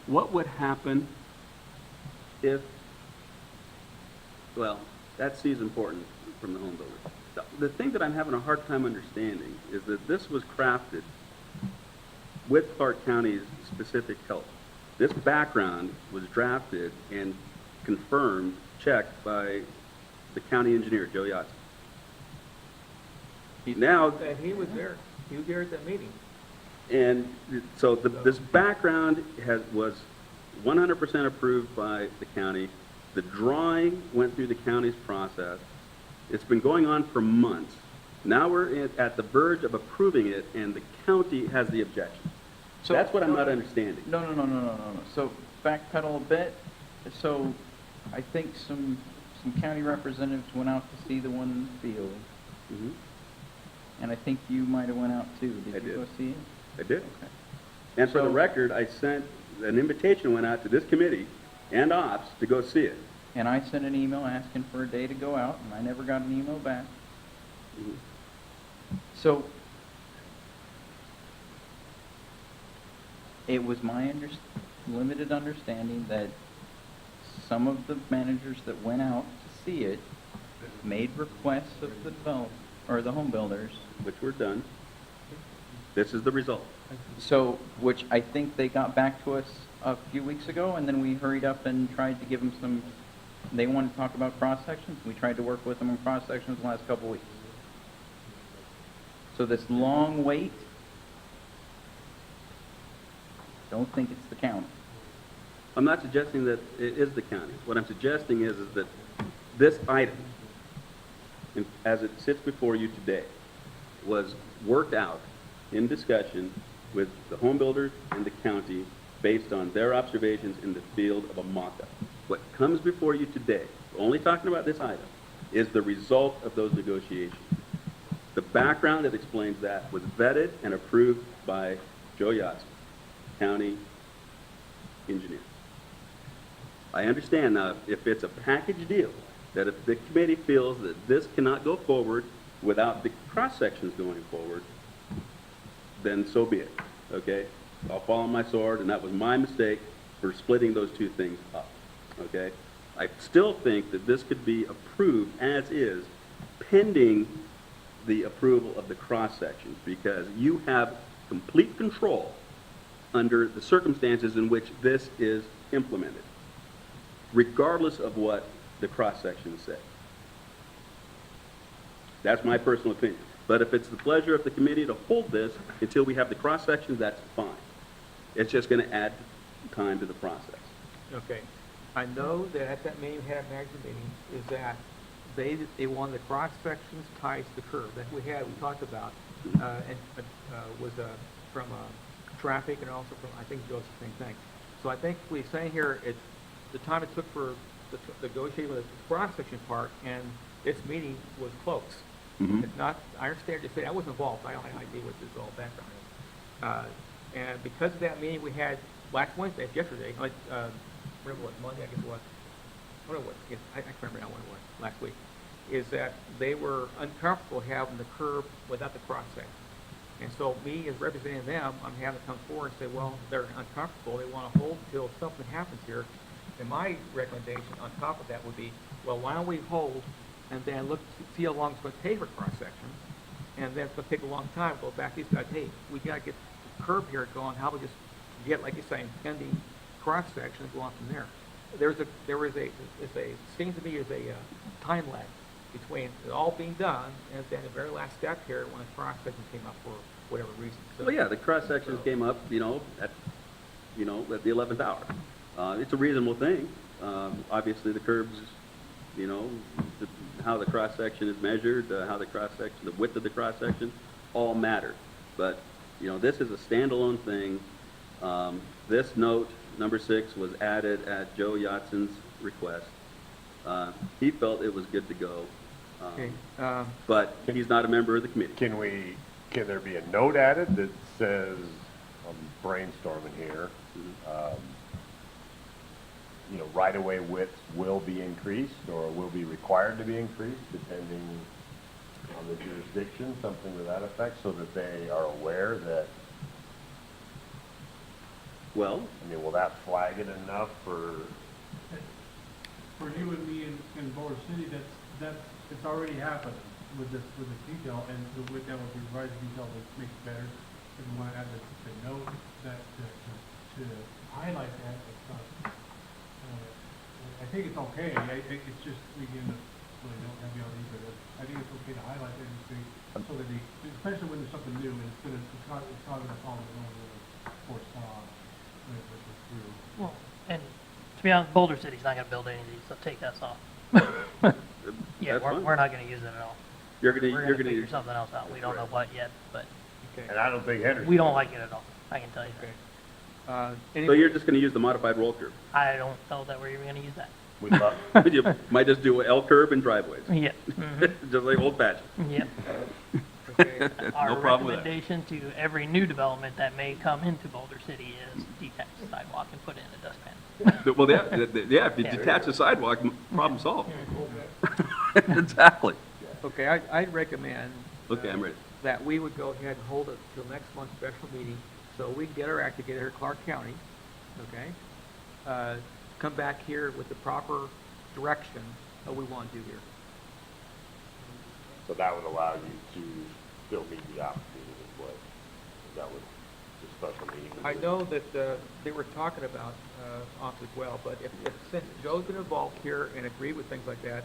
What would happen if, well, that C is important from the home builder. The thing that I'm having a hard time understanding is that this was crafted with Clark County's specific help. This background was drafted and confirmed, checked by the county engineer, Joe Yatsen. Now, And he was there at that meeting. and so this background was 100% approved by the county. The drawing went through the county's process. It's been going on for months. Now we're at the verge of approving it, and the county has the objection. So- That's what I'm not understanding. No. So backpedal a bit. So I think some county representatives went out to see the one in the field, Mhm. and I think you might have went out too. I Did you did. go see it? I did. Okay. And for the So- record, I sent, an invitation went out to this committee and ops to go see it. And I sent an email asking for a day to go out, and I never got an email back. Mhm. So it was my limited understanding that some of the managers that went out to see it made requests of the the home builders. Which were done. This is the result. So, which I think they got back to us a few weeks ago, and then we hurried up and tried to give them some, they wanted to talk about cross-sections. We tried to work with them on cross-sections the last couple weeks. So this long wait, don't think it's the county. I'm not suggesting that it is the county. What I'm suggesting is that this item, as it sits before you today, was worked out in discussion with the home builders and the county based on their observations in the field of a mock-up. What comes before you today, only talking about this item, is the result of those negotiations. The background that explains that was vetted and approved by Joe Yatsen, county engineer. I understand now, if it's a package deal, that if the committee feels that this cannot go forward without the cross-sections going forward, then so be it, okay? I'll fall on my sword, and that was my mistake for splitting those two things up, okay? I still think that this could be approved as is, pending the approval of the cross-sections, because you have complete control under the circumstances in which this is implemented, regardless of what the cross-sections say. That's my personal opinion. But if it's the pleasure of the committee to hold this until we have the cross-sections, that's fine. It's just going to add time to the process. Okay. I know that at that meeting, we had a manager meeting, is that they wanted the cross sections tied to the curb. That we talked about, and was from traffic and also from, I think Joe's the same thing. So I think we're saying here, the time it took for the negotiating with the cross section part, and this meeting was close. Mhm. It's not, I understand you're saying, I wasn't involved, I don't have any idea what this all background is. And because of that meeting we had last Wednesday, yesterday, remember what, Monday, I guess it was, I don't know what, I can't remember now when it was, last week, is that they were uncomfortable having the curb without the cross section. And so me, as representing them, I'm having to come forward and say, well, they're uncomfortable, they want to hold until something happens here. And my recommendation on top of that would be, well, why don't we hold and then look, see how long it's going to take for cross-section, and then it's going to take a long time, go back to these guys, hey, we got to get the curb here going, how about we just get, like you're saying, pending cross-section and go on from there. Seems to me there's a time lag between it all being done and then the very last step here when the cross-section came up for whatever reason. So, Well, yeah, the cross-sections came up, at the 11th hour. It's a reasonable thing. Obviously, the curbs, how the cross-section is measured, how the cross-section, the width of the cross-section, all matter. But, this is a standalone thing. This note, number 6, was added at Joe Yatsen's request. He felt it was good to go. okay, But he's not a member of the committee. Can there be a note added that says, I'm brainstorming here, right-of-way widths will be increased or will be required to be increased depending on the jurisdiction, something to that effect, so that they are aware that, Well, will that flag it enough for, For you and me in Boulder City, it's already happened with this detail, and with that, with the revised detail, that makes it better. If we want to add the note that, to highlight that, it's not, I think it's okay, it's just, we really don't have the LD, but I think it's okay to highlight that and say, so that they, especially when there's something new, and it's not gonna follow the normal really foresaw, when it pushes through. Well, and to be honest, Boulder City's not gonna build any of these, so take us off. Yeah, That's fine. we're not gonna use it at all. You're We're gonna, figure something else out. We don't know what yet, but Okay. And I don't think Henderson. we don't like it at all. I can tell you Okay. that. Any- so you're just gonna use the modified roll curve? I don't know that we're even gonna use that. We love, You might just do L curve and driveways, Yeah. Mhm. just like old fashioned. Yep. Okay. Our No problem with that. recommendation to every new development that may come into Boulder City is detach the sidewalk and put it in a dustpan. Well, yeah, if you Yeah. detach the sidewalk, problem solved. Exactly. Okay, I'd recommend. Okay, I'm ready. That we would go ahead and hold it till next month's special meeting, so we can get our act together here in Clark County, okay? Come back here with the proper direction of what we want to do here. so that would allow you to still meet the opportunity as well. Is that what the special meeting would I do? know that they were talking about off as well, but if since Joe's been involved here and agreed with things like that,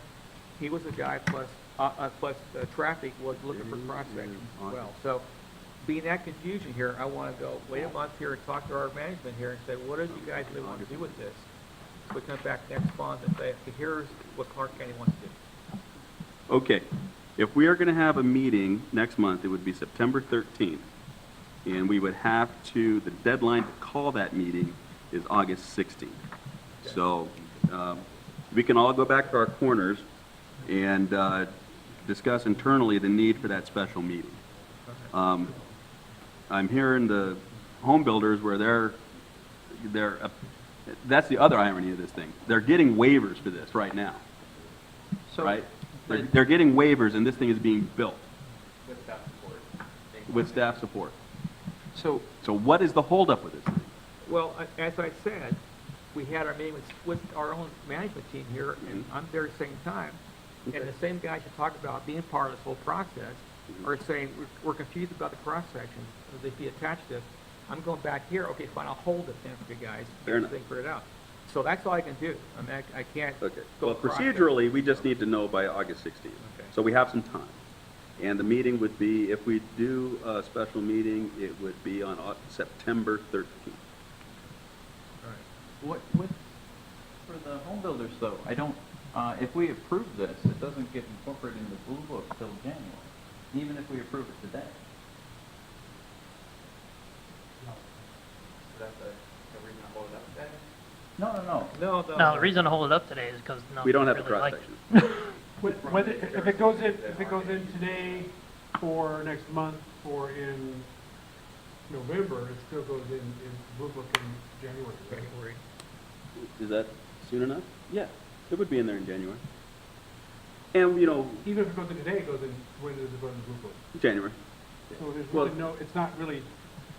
he was the guy plus traffic was looking for cross-sections as well. So being that confusion here, I want to go, wait a month here and talk to our management here and say, what do you guys really want to do with this? So we come back next month and say, okay, here's what Clark County wants to do. Okay, if we are gonna have a meeting next month, it would be September 13th. And we would have to, the deadline to call that meeting is August 16th. So, we can all go back to our corners and, discuss internally the need for that special meeting. I'm hearing the home builders where that's the other irony of this thing. They're getting waivers for this right now, So, right? They're getting waivers and this thing is being built with staff support. with staff support. So, So what is the holdup with this thing? well, as I said, we had our meeting with our own management team here, and I'm there at the same time. And the same guys you talk about being part of this whole process are saying, we're confused about the cross-sections. If you attach this, I'm going back here, okay, fine, I'll hold it then for you guys. Fair Get enough. this thing figured out. So that's all I can do. I mean, I can't. Okay, go well, across it. procedurally, we just need to know by August 16th. Okay. So we have some time. And the meeting would be, if we do a special meeting, it would be on September 13th. What, for the home builders though, I don't, if we approve this, it doesn't get incorporated in the blue book till January, even if we approve it today. So that's a reason to hold it up then? No. No. No, the reason to hold it up today is because no. We don't have the really like cross-section. Whether, if it goes in today, or next month, or in November, it still goes in Blue Book in January. right? January. Is that soon enough? Yeah, it would be in there in January. And, you know, Even if it goes in today, it goes in, when does it go in the Blue Book? January. So there's Well- really no, it's not really,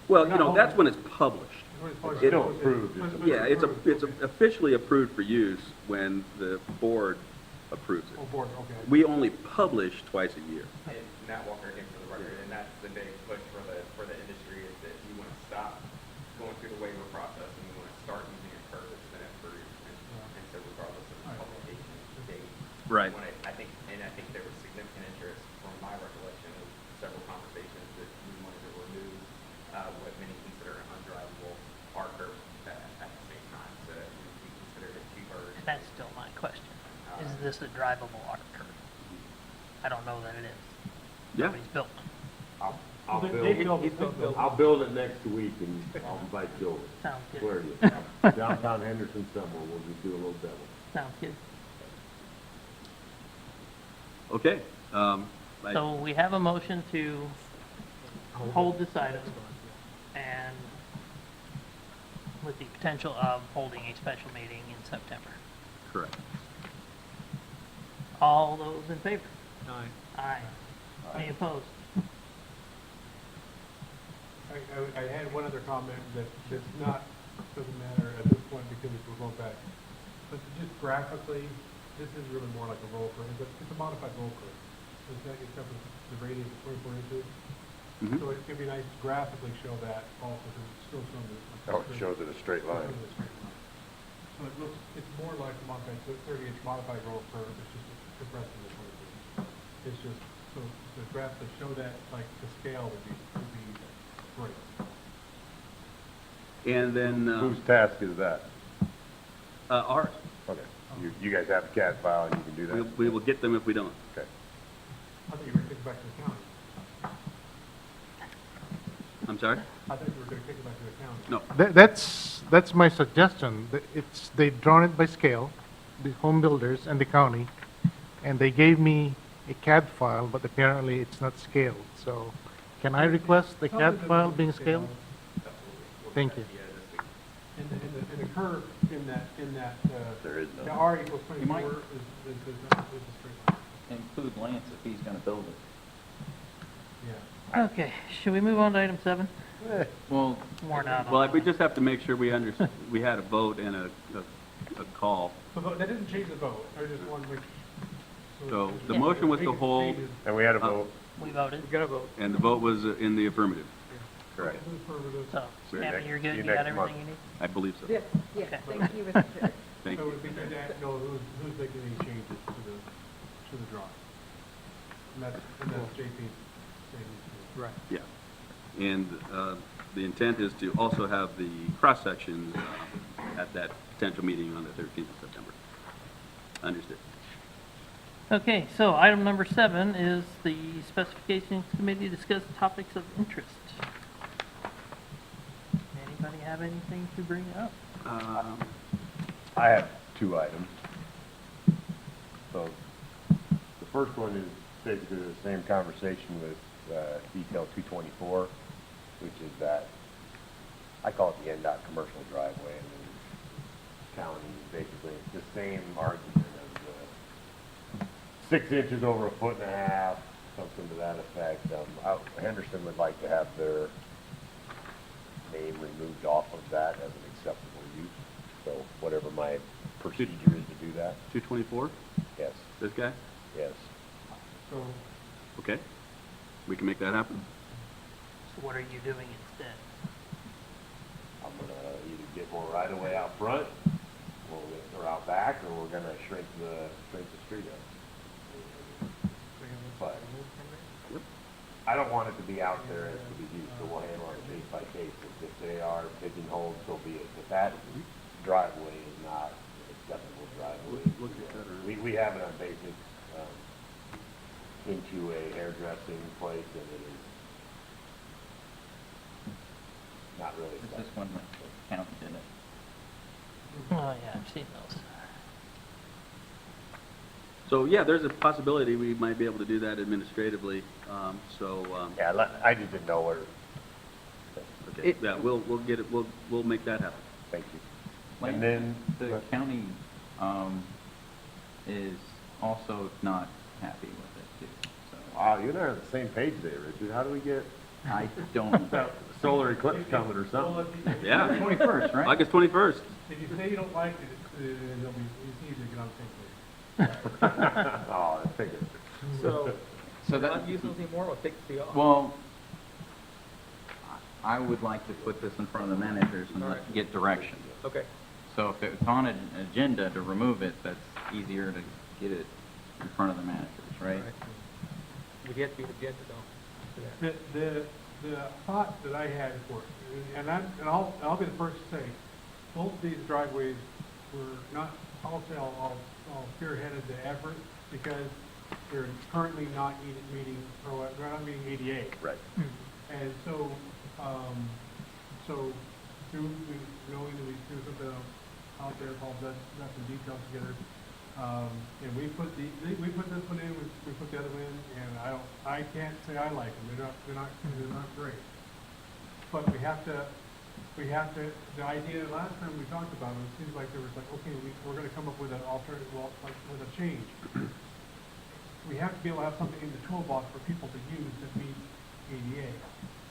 Well, you know, that's when it's published. when it's published, It it don't goes in- approve, when it's Yeah, it's approved, okay. officially approved for use when the board approves Oh, it. board, okay. We only publish twice a year. And Matt Walker again for the record, and that's the big push for the industry is that you want to stop going through the waiver process and you want to start using a curve that's been approved. And so regardless of the publication date. Right. I think there was significant interest from my recollection of several conversations that we wanted to remove what many consider an undrivable R curve at the same time. So we considered it cheaper. And that's still my question. Is this a drivable arc curve? I don't know that it is. Yeah. Nobody's built one. I'll They build, built- I'll build it next week and I'll invite Joe. Sounds good. Swear to you. Downtown Henderson somewhere, we'll just do a little demo. Sounds good. Okay. So we have a motion to hold this item and with the potential of holding a special meeting in September. Correct. All those in favor? Aye. Aye. Any opposed? I had one other comment that's not, doesn't matter at this point because we're going back. But just graphically, this is really more like a roll curve, it's a modified roll curve. Except for the radius of 24 inches. Mhm. So it'd be nice to graphically show that also, because it's still showing the. Oh, it shows it a straight line. Shows it a straight line. So it looks, it's more like a modified, 30-inch modified roll curve, it's just compressed into 20 feet. It's just, so to graphically show that, like, the scale would be great. And then, Whose task is that? ours, Okay, you guys have a CAD file and you can do that? we will get them if we don't. Okay. I thought you were gonna kick it back to the county. I'm sorry? I thought you were gonna kick it back to the county. No. That's my suggestion. They've drawn it by scale, the home builders and the county, and they gave me a CAD file, but apparently it's not scaled. So can I request the CAD file being scaled? Thank you. And the curve in that, There is the no. R equals 24 might- is a straight line. Include Lance if he's gonna build it. Yeah. Okay, should we move on to item 7? Well, Worn out on Well, that we one. just have to make sure we we had a vote and a call. So that didn't change the vote, I just wanted to make. So the motion was to hold, And we had a vote, We voted, You gotta vote. and the vote was in the affirmative. correct. so, See you Sammy, next- you're see good, you you got next everything month. you need? I believe so. Yes, yes, Okay. thank you, Mr. Chair. Thank So you. it'd be good to know who's making any changes to the drawing. And that's JP saying. Right. Yeah. And the intent is to also have the cross-sections at that potential meeting on the 13th of September. Understood. Okay, so item number 7 is the specifications committee discuss topics of interest. Anybody have anything to bring up? I have 2 items. So the first one is basically the same conversation with detail 224, which is that, I call it the NDOT commercial driveway, and then county, basically, it's the same argument of the 6 inches over a foot and a half, something to that effect. Henderson would like to have their name removed off of that as an acceptable use, so whatever my procedure is to do that, 224, yes, this guy? yes. So, Okay. We can make that happen. So what are you doing instead? I'm gonna either get more right of way out front, or out back, or we're gonna shrink the street up. But I don't want it to be out there as to be used, so we'll handle it case by case. If they are pigeonholed, so be it. But that driveway is not an acceptable driveway. Look at that around. We have it on basic, into a hairdressing place, and it is not really this is acceptable. when the county did it. Oh, yeah, I've seen those. So, yeah, there's a possibility we might be able to do that administratively. Yeah, I just didn't know where, Okay, yeah, we'll get it, we'll make that happen. thank you. Lance, And then, the county, is also not happy with it too, so. wow, you and I are on the same page there, Richard. How do we get I don't, solar eclipse coming or well, something? Yeah, 21st, right? August 21st. if you say you don't like it, it's easy to get on the same page. Oh, I figured. So, So if that, not using those anymore, we'll take the off. well, I would like to put this in front of the managers and get direction. Okay. So if it's on an agenda to remove it, that's easier to get it in front of the managers, right? Would you have to be the agenda though? for that? The thought that I had for it, and I'll be the first to say, both these driveways were not, I'll say, all spearheaded the effort, because they're currently not meeting, or they're not meeting ADA. Right. And so, through knowing that we threw something out there called, got some details together, and we put this one in, we put the other one in, and I can't say I like them, they're not great. But we have to, the idea last time we talked about it, it seems like there was like, okay, we're gonna come up with an alternative, well, like, with a change. We have to be able to have something in the toolbox for people to use that meets ADA.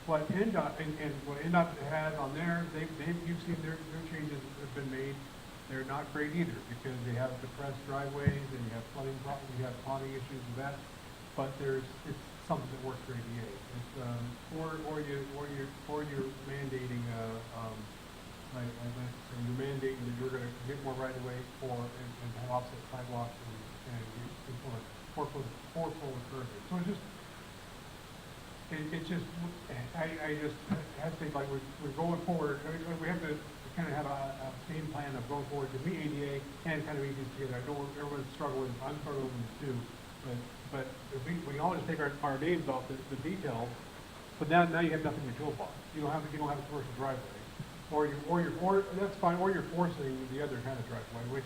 What NDOT, and what NDOT has on there, you've seen their changes have been made. They're not great either, because they have depressed driveways, and you have flooding problems, you have ponding issues with that. But it's something that works for ADA. It's, or you're mandating, you're mandating that you're gonna get more right of way and have offset sidewalks and you want four-fold curve. So it's just, I just have to think like we're going forward, we have to kind of have a game plan of going forward to meet ADA and kind of meet these together. I know everyone's struggling, I'm struggling too, but if we always take our names off the details, but now you have nothing in your toolbox. You don't have a commercial driveway. Or that's fine, or you're forcing the other kind of driveway, which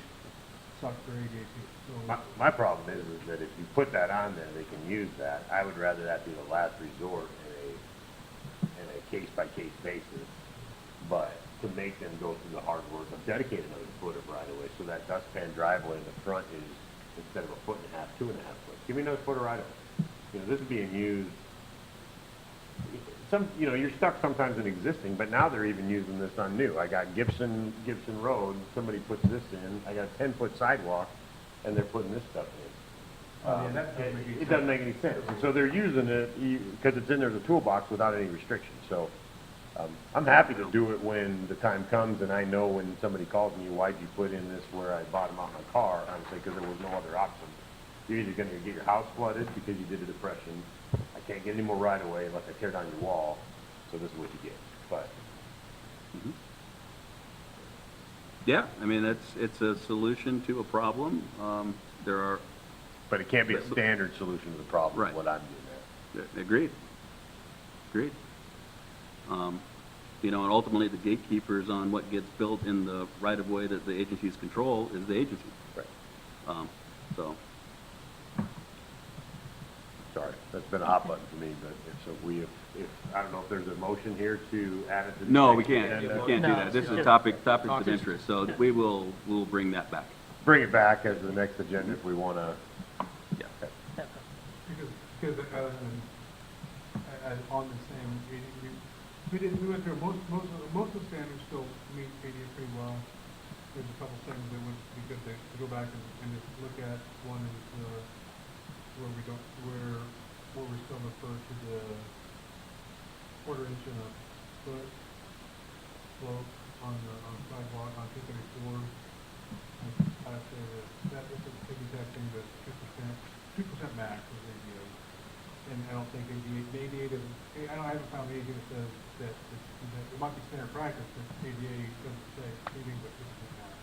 sucks for ADA too. So, My problem is that if you put that on there, they can use that. I would rather that be the last resort in a case-by-case basis, but to make them go through the hard work of dedicating another foot of right-of-way, so that dustpan driveway in the front is, instead of a foot and a half, 2.5 foot. Give me another foot of right-of-way. You know, this is being used, you're stuck sometimes in existing, but now they're even using this on new. I got Gibson Road, somebody puts this in, I got a 10-foot sidewalk, and they're putting this stuff in. It doesn't make any sense. And so they're using it because it's in there as a toolbox without any restrictions. So I'm happy to do it when the time comes, and I know when somebody calls me, why'd you put in this where I bottom out my car? I would say because there was no other option. You're either going to get your house flooded because you did a depression. I can't get any more right away unless I tear down your wall. So this is what you get. But Yeah, I mean, it's a solution to a problem. There are, but it can't be a standard solution to the problem. Right. Is what I'm getting at. agreed. You know, and ultimately the gatekeepers on what gets built in the right-of-way that the agencies control is the agency. Right. So, Sorry, that's been a hot button for me. But if I don't know if there's a motion here to add it to the no, next we can't agenda. do No, that. This it's is just- topics of interest, so we'll bring that back. Bring it back as the next agenda if we want to. Yeah. because on the same, we went through most of the standards still meet ADA pretty well. There's a couple things that would be good to go back and just look at. One is where we still refer to the quarter-inch and a foot slope on sidewalk on 234. I'd say that this is exactly the 2% max is ADA. And I don't think ADA doesn't, I haven't found ADA that says that it might be standard practice, but ADA doesn't say anything but 2% max.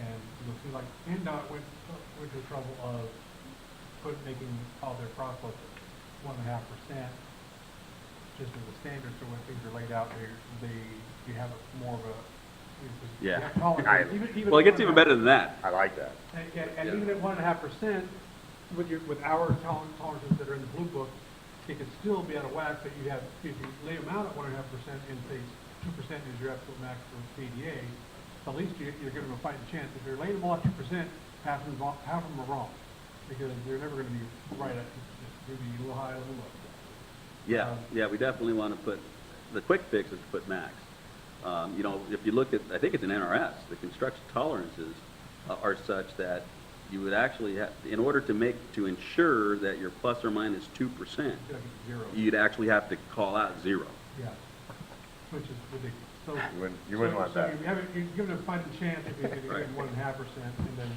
And you'll see like NDOT went to the trouble of making all their process 1.5%, just as a standard, so when things are laid out, you have more of a, you have tolerance. Even Well, it gets even better than that. I like that. And even at 1.5%, with our tolerances that are in the blue book, it could still be out of whack, but if you lay them out at 1.5% and say 2% is your absolute max for ADA, at least you're giving them a fighting chance. If you're laying them all at 2%, half of them are wrong, because they're never gonna be right at 2%. They'll be a little high, a little low. Yeah, we definitely want to put, the quick fix is to put max. You know, if you look at, I think it's an NRS, the construction tolerances are such that you would actually have, in order to ensure that you're plus or minus 2%, Zero. you'd actually have to call out 0. Yeah, which is ridiculous. So You wouldn't want that. So you're giving a fighting chance if you give Right. 1.5% and then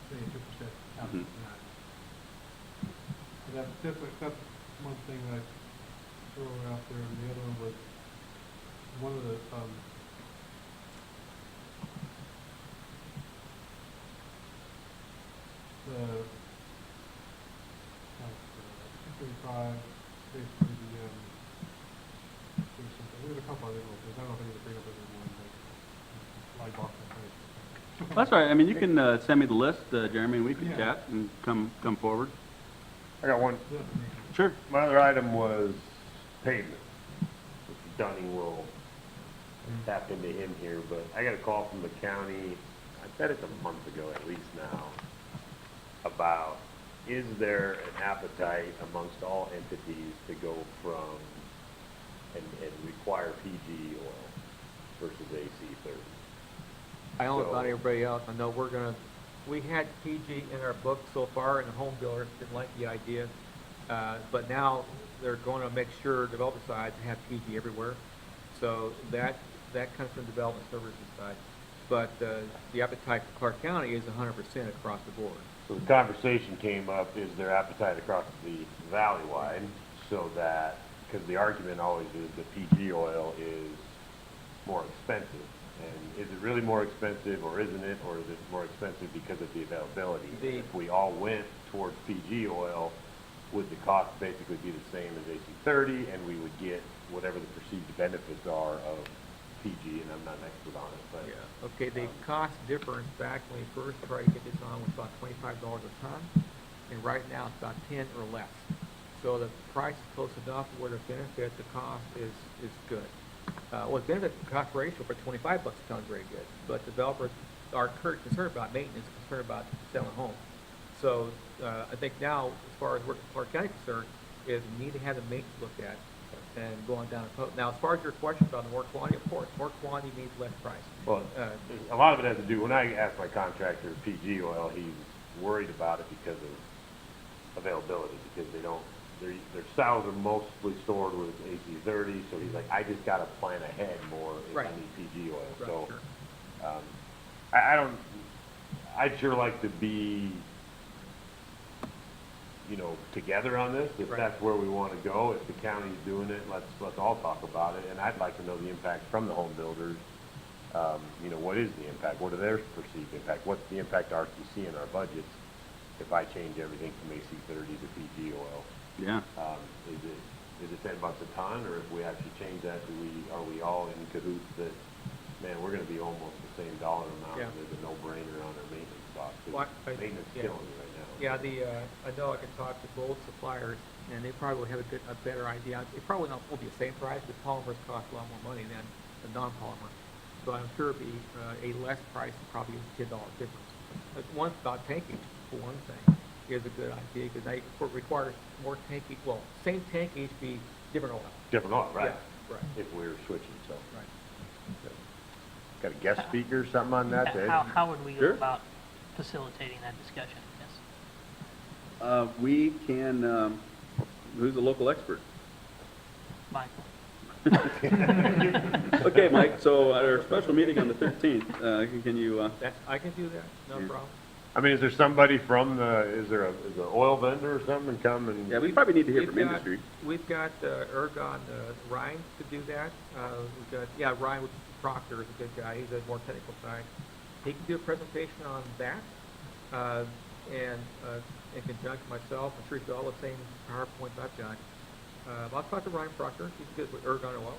say 2% out of Mhm. that. So that's one thing that I throw out there, and the other one was one of the the 235, basically there's a couple other ones, I don't know if I need to bring up everyone, but like Boston Place. That's all right. I mean, you can send me the list, Jeremy, and we can Yeah. chat and come forward. I got one. Sure. My other item was pavement. Dunning will tap into him here, but I got a call from the county, I bet it's a month ago at least now, about is there an appetite amongst all entities to go from and require PG oil versus AC 30? I don't know So- about everybody else, I know we're gonna we had PG in our book so far, and the home builder didn't like the idea. But now they're going to make sure developer side to have PG everywhere. So that comes from development services side. But the appetite for Clark County is 100% across the board. So the conversation came up, is there appetite across the valley-wide, so that, because the argument always is that PG oil is more expensive. And is it really more expensive, or isn't it, or is it more expensive because of the availability? If we all went towards PG oil, would the cost basically be the same as AC30, and we would get whatever the perceived benefits are of PG, and I'm not an expert on it, but. Yeah, okay, the cost difference back when we first tried to get this on was about $25 a ton, and right now it's about 10 or less. So the price is close enough where the benefit, the cost is good. Well, the benefit cost ratio for 25 bucks a ton is very good, but developers are concerned about maintenance, concerned about selling homes. So I think now, as far as Clark County is concerned, is we need to have the maintenance looked at and going down the road. Now, as far as your question about the more quantity, of course, more quantity means less price. Well, a lot of it has to do, when I ask my contractor PG oil, he's worried about it because of availability, because they don't, their cells are mostly stored with AC30, so he's like, I just gotta plan ahead more if I Right. need PG oil. Right, So, sure. I don't, I'd sure like to be, you know, together on this, if Right. that's where we want to go. If the county's doing it, let's all talk about it, and I'd like to know the impact from the home builders. You know, what is the impact? What are their perceived impact? What's the impact to RTC in our budgets if I change everything from AC30 to PG oil? Yeah. Is it 10 bucks a ton, or if we actually change that, are we all in cahoots that, man, we're gonna be almost the same dollar amount, Yeah. and there's a no-brainer on our maintenance costs? 'Cause Well, maintenance is yeah. killing me right now. Yeah, I know I can talk to both suppliers, and they probably have a better idea. It probably won't be the same price, but polymers cost a lot more money than the non-polymer. So I'm sure it'd be a less price, probably a $10 difference. But one thought, tankage, for one thing, is a good idea, because it requires more tankage, well, same tankage, be different oil. Different oil, right? Yeah, right, If we're switching, so. right. Got a guest speaker or something on that, Dave? How would we go Sure. about facilitating that discussion? Yes, We can, who's the local expert? Michael. Okay, Mike, so at our special meeting on the 13th, can you, I can do that, no Yeah. problem. I mean, is there somebody from is there an oil vendor or something come and? yeah, we probably need to hear We've from got- industry. We've got Ergon Ryan to do that. We've got, Ryan Proctor is a good guy. He's a more technical side. He can do a presentation on that, and in conjunction with myself, I'm sure he's got all the same PowerPoints I've got. I'll talk to Ryan Proctor. He's good with Ergon oil.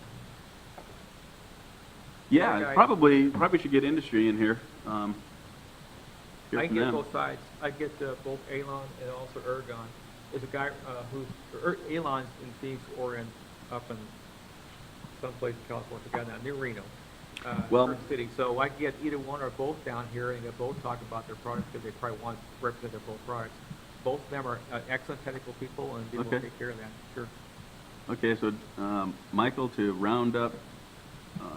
Yeah, Okay. probably should get industry in here. Hear I from can get them. both sides. I get both Alon and also Ergon. There's a guy Alon's in Phoenix, Oregon, up in someplace in California, a guy down near Reno, Well- Curtin City. So I can get either one or both down here, and they both talk about their products, because they probably want to represent their both products. Both of them are excellent technical people, and they will Okay. take care of that, sure. Okay, so Michael to round up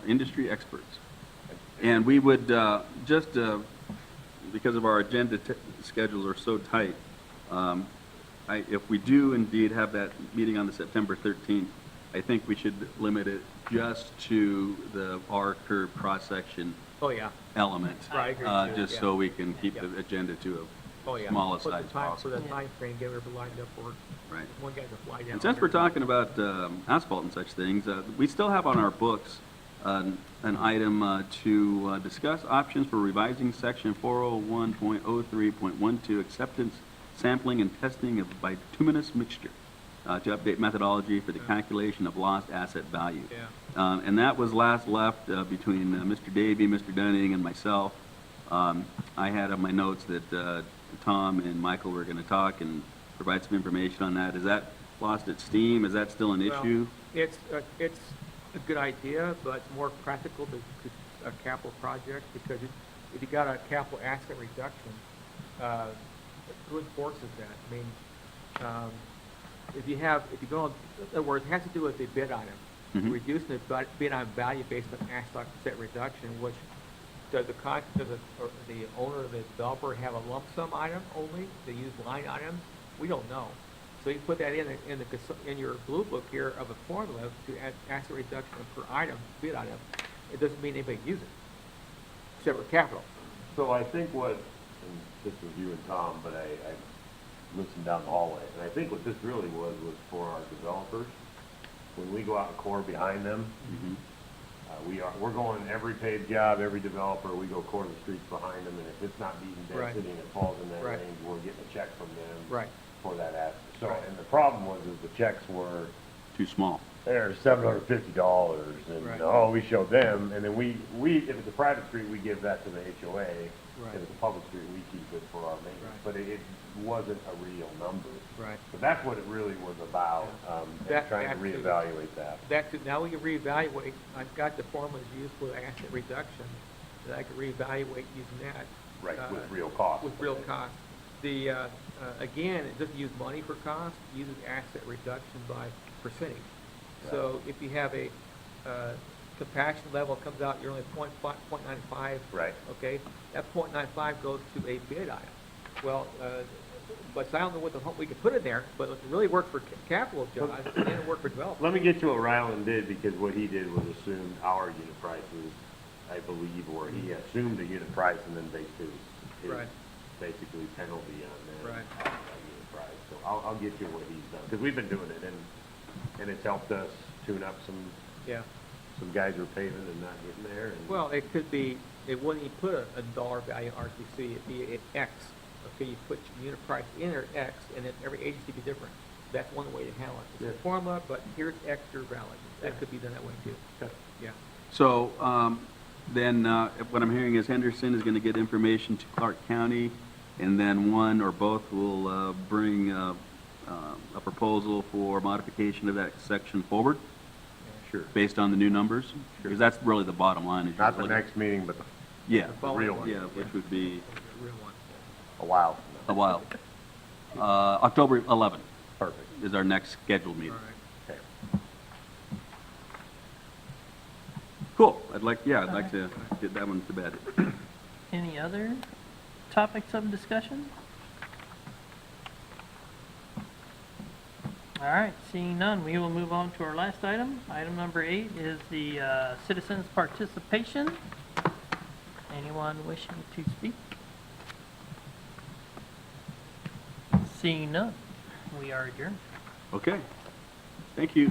industry experts. And we would, because of our agenda schedules are so tight, if we do indeed have that meeting on the September 13th, I think we should limit it just to the R curve cross-section Oh, yeah. element. Right, I agree too, Just yeah. so we can keep Yeah. the agenda to Oh, yeah. smallest Put the size time possible. For the time frame, get everybody lined up for it. Right. One guy's a fly down. And since we're talking about asphalt and such things, we still have on our books an item to discuss options for revising section 401.03.12, acceptance, sampling, and testing of bituminous mixture, to update methodology for the calculation of lost asset value. Yeah. And that was last left between Mr. Davy, Mr. Dunning, and myself. I had on my notes that Tom and Michael were going to talk and provide some information on that. Is that lost its steam? Is that still an Well, issue? It's a good idea, but it's more practical to a capital project, because if you got a capital asset reduction, who enforces that? I mean, if you go, in other words, it has to do with the bid item. Mhm. Reducing the bid item value based on asset reduction, which does or the owner or the developer have a lump sum item only? They use line items? We don't know. So you put that in your blue book here of a formula to add asset reduction per item, bid item. It doesn't mean anybody can use it, except for capital. So I think what, and this was you and Tom, but I listened down the hallway, and I think what this really was for our developers. When we go out and core behind them, we're going every paved job, every developer, we go core the streets behind them, and if it's not meeting Right. density and it falls in that Right. range, we're getting a check from them. Right. For that asset. So, Right. and the problem was is the checks were, Too small. they're $750, and, Right. oh, we showed them, and then we, if it's a private street, we give that to the HOA. Right. If it's a public street, we keep it for our maintenance, Right. but it wasn't a real number. Right. So that's what it really was about, That- and trying to that's- reevaluate that. Now we can reevaluate. I've got the formulas used for asset reduction, that I can reevaluate using that. Right, with real cost. With real cost. Again, it doesn't use money for cost, it uses asset reduction by percentage. So if you have a compaction level comes out, you're only 0.95. Right. Okay, that 0.95 goes to a bid item. Well, but I don't know what we could put in there, but it really worked for capital jobs, and it worked for development. Let me get to what Ryland did, because what he did was assumed our unit prices, I believe, or he assumed a unit price and then based his Right. basically penalty on that. Right. That unit price. So I'll get you what he's done, because we've been doing it, and it's helped us tune up some guys who are paving and not getting there. And Well, it could be, it wouldn't even put a dollar value in RTC, it'd be an X. Okay, you put your unit price in there, X, and then every agency be different. That's one way to handle it. It's a formula, but here's extra value. That could be done that way too. Yeah. So, then, what I'm hearing is Henderson is gonna get information to Clark County, and then one or both will, bring, a proposal for modification of that section forward, Sure. based on the new numbers? Because that's really the bottom line. is you're Not the looking- next meeting, but Yeah, the real one. yeah, which would be The real one. A while. a while. October 11th Perfect. is our next scheduled meeting. All right. Okay. Cool, I'd like to get that one to bed. Any other topics of discussion? All right, seeing none, we will move on to our last item. Item number 8 is the citizens' participation. Anyone wishing to speak? Seeing none, we are adjourned. Okay, thank you.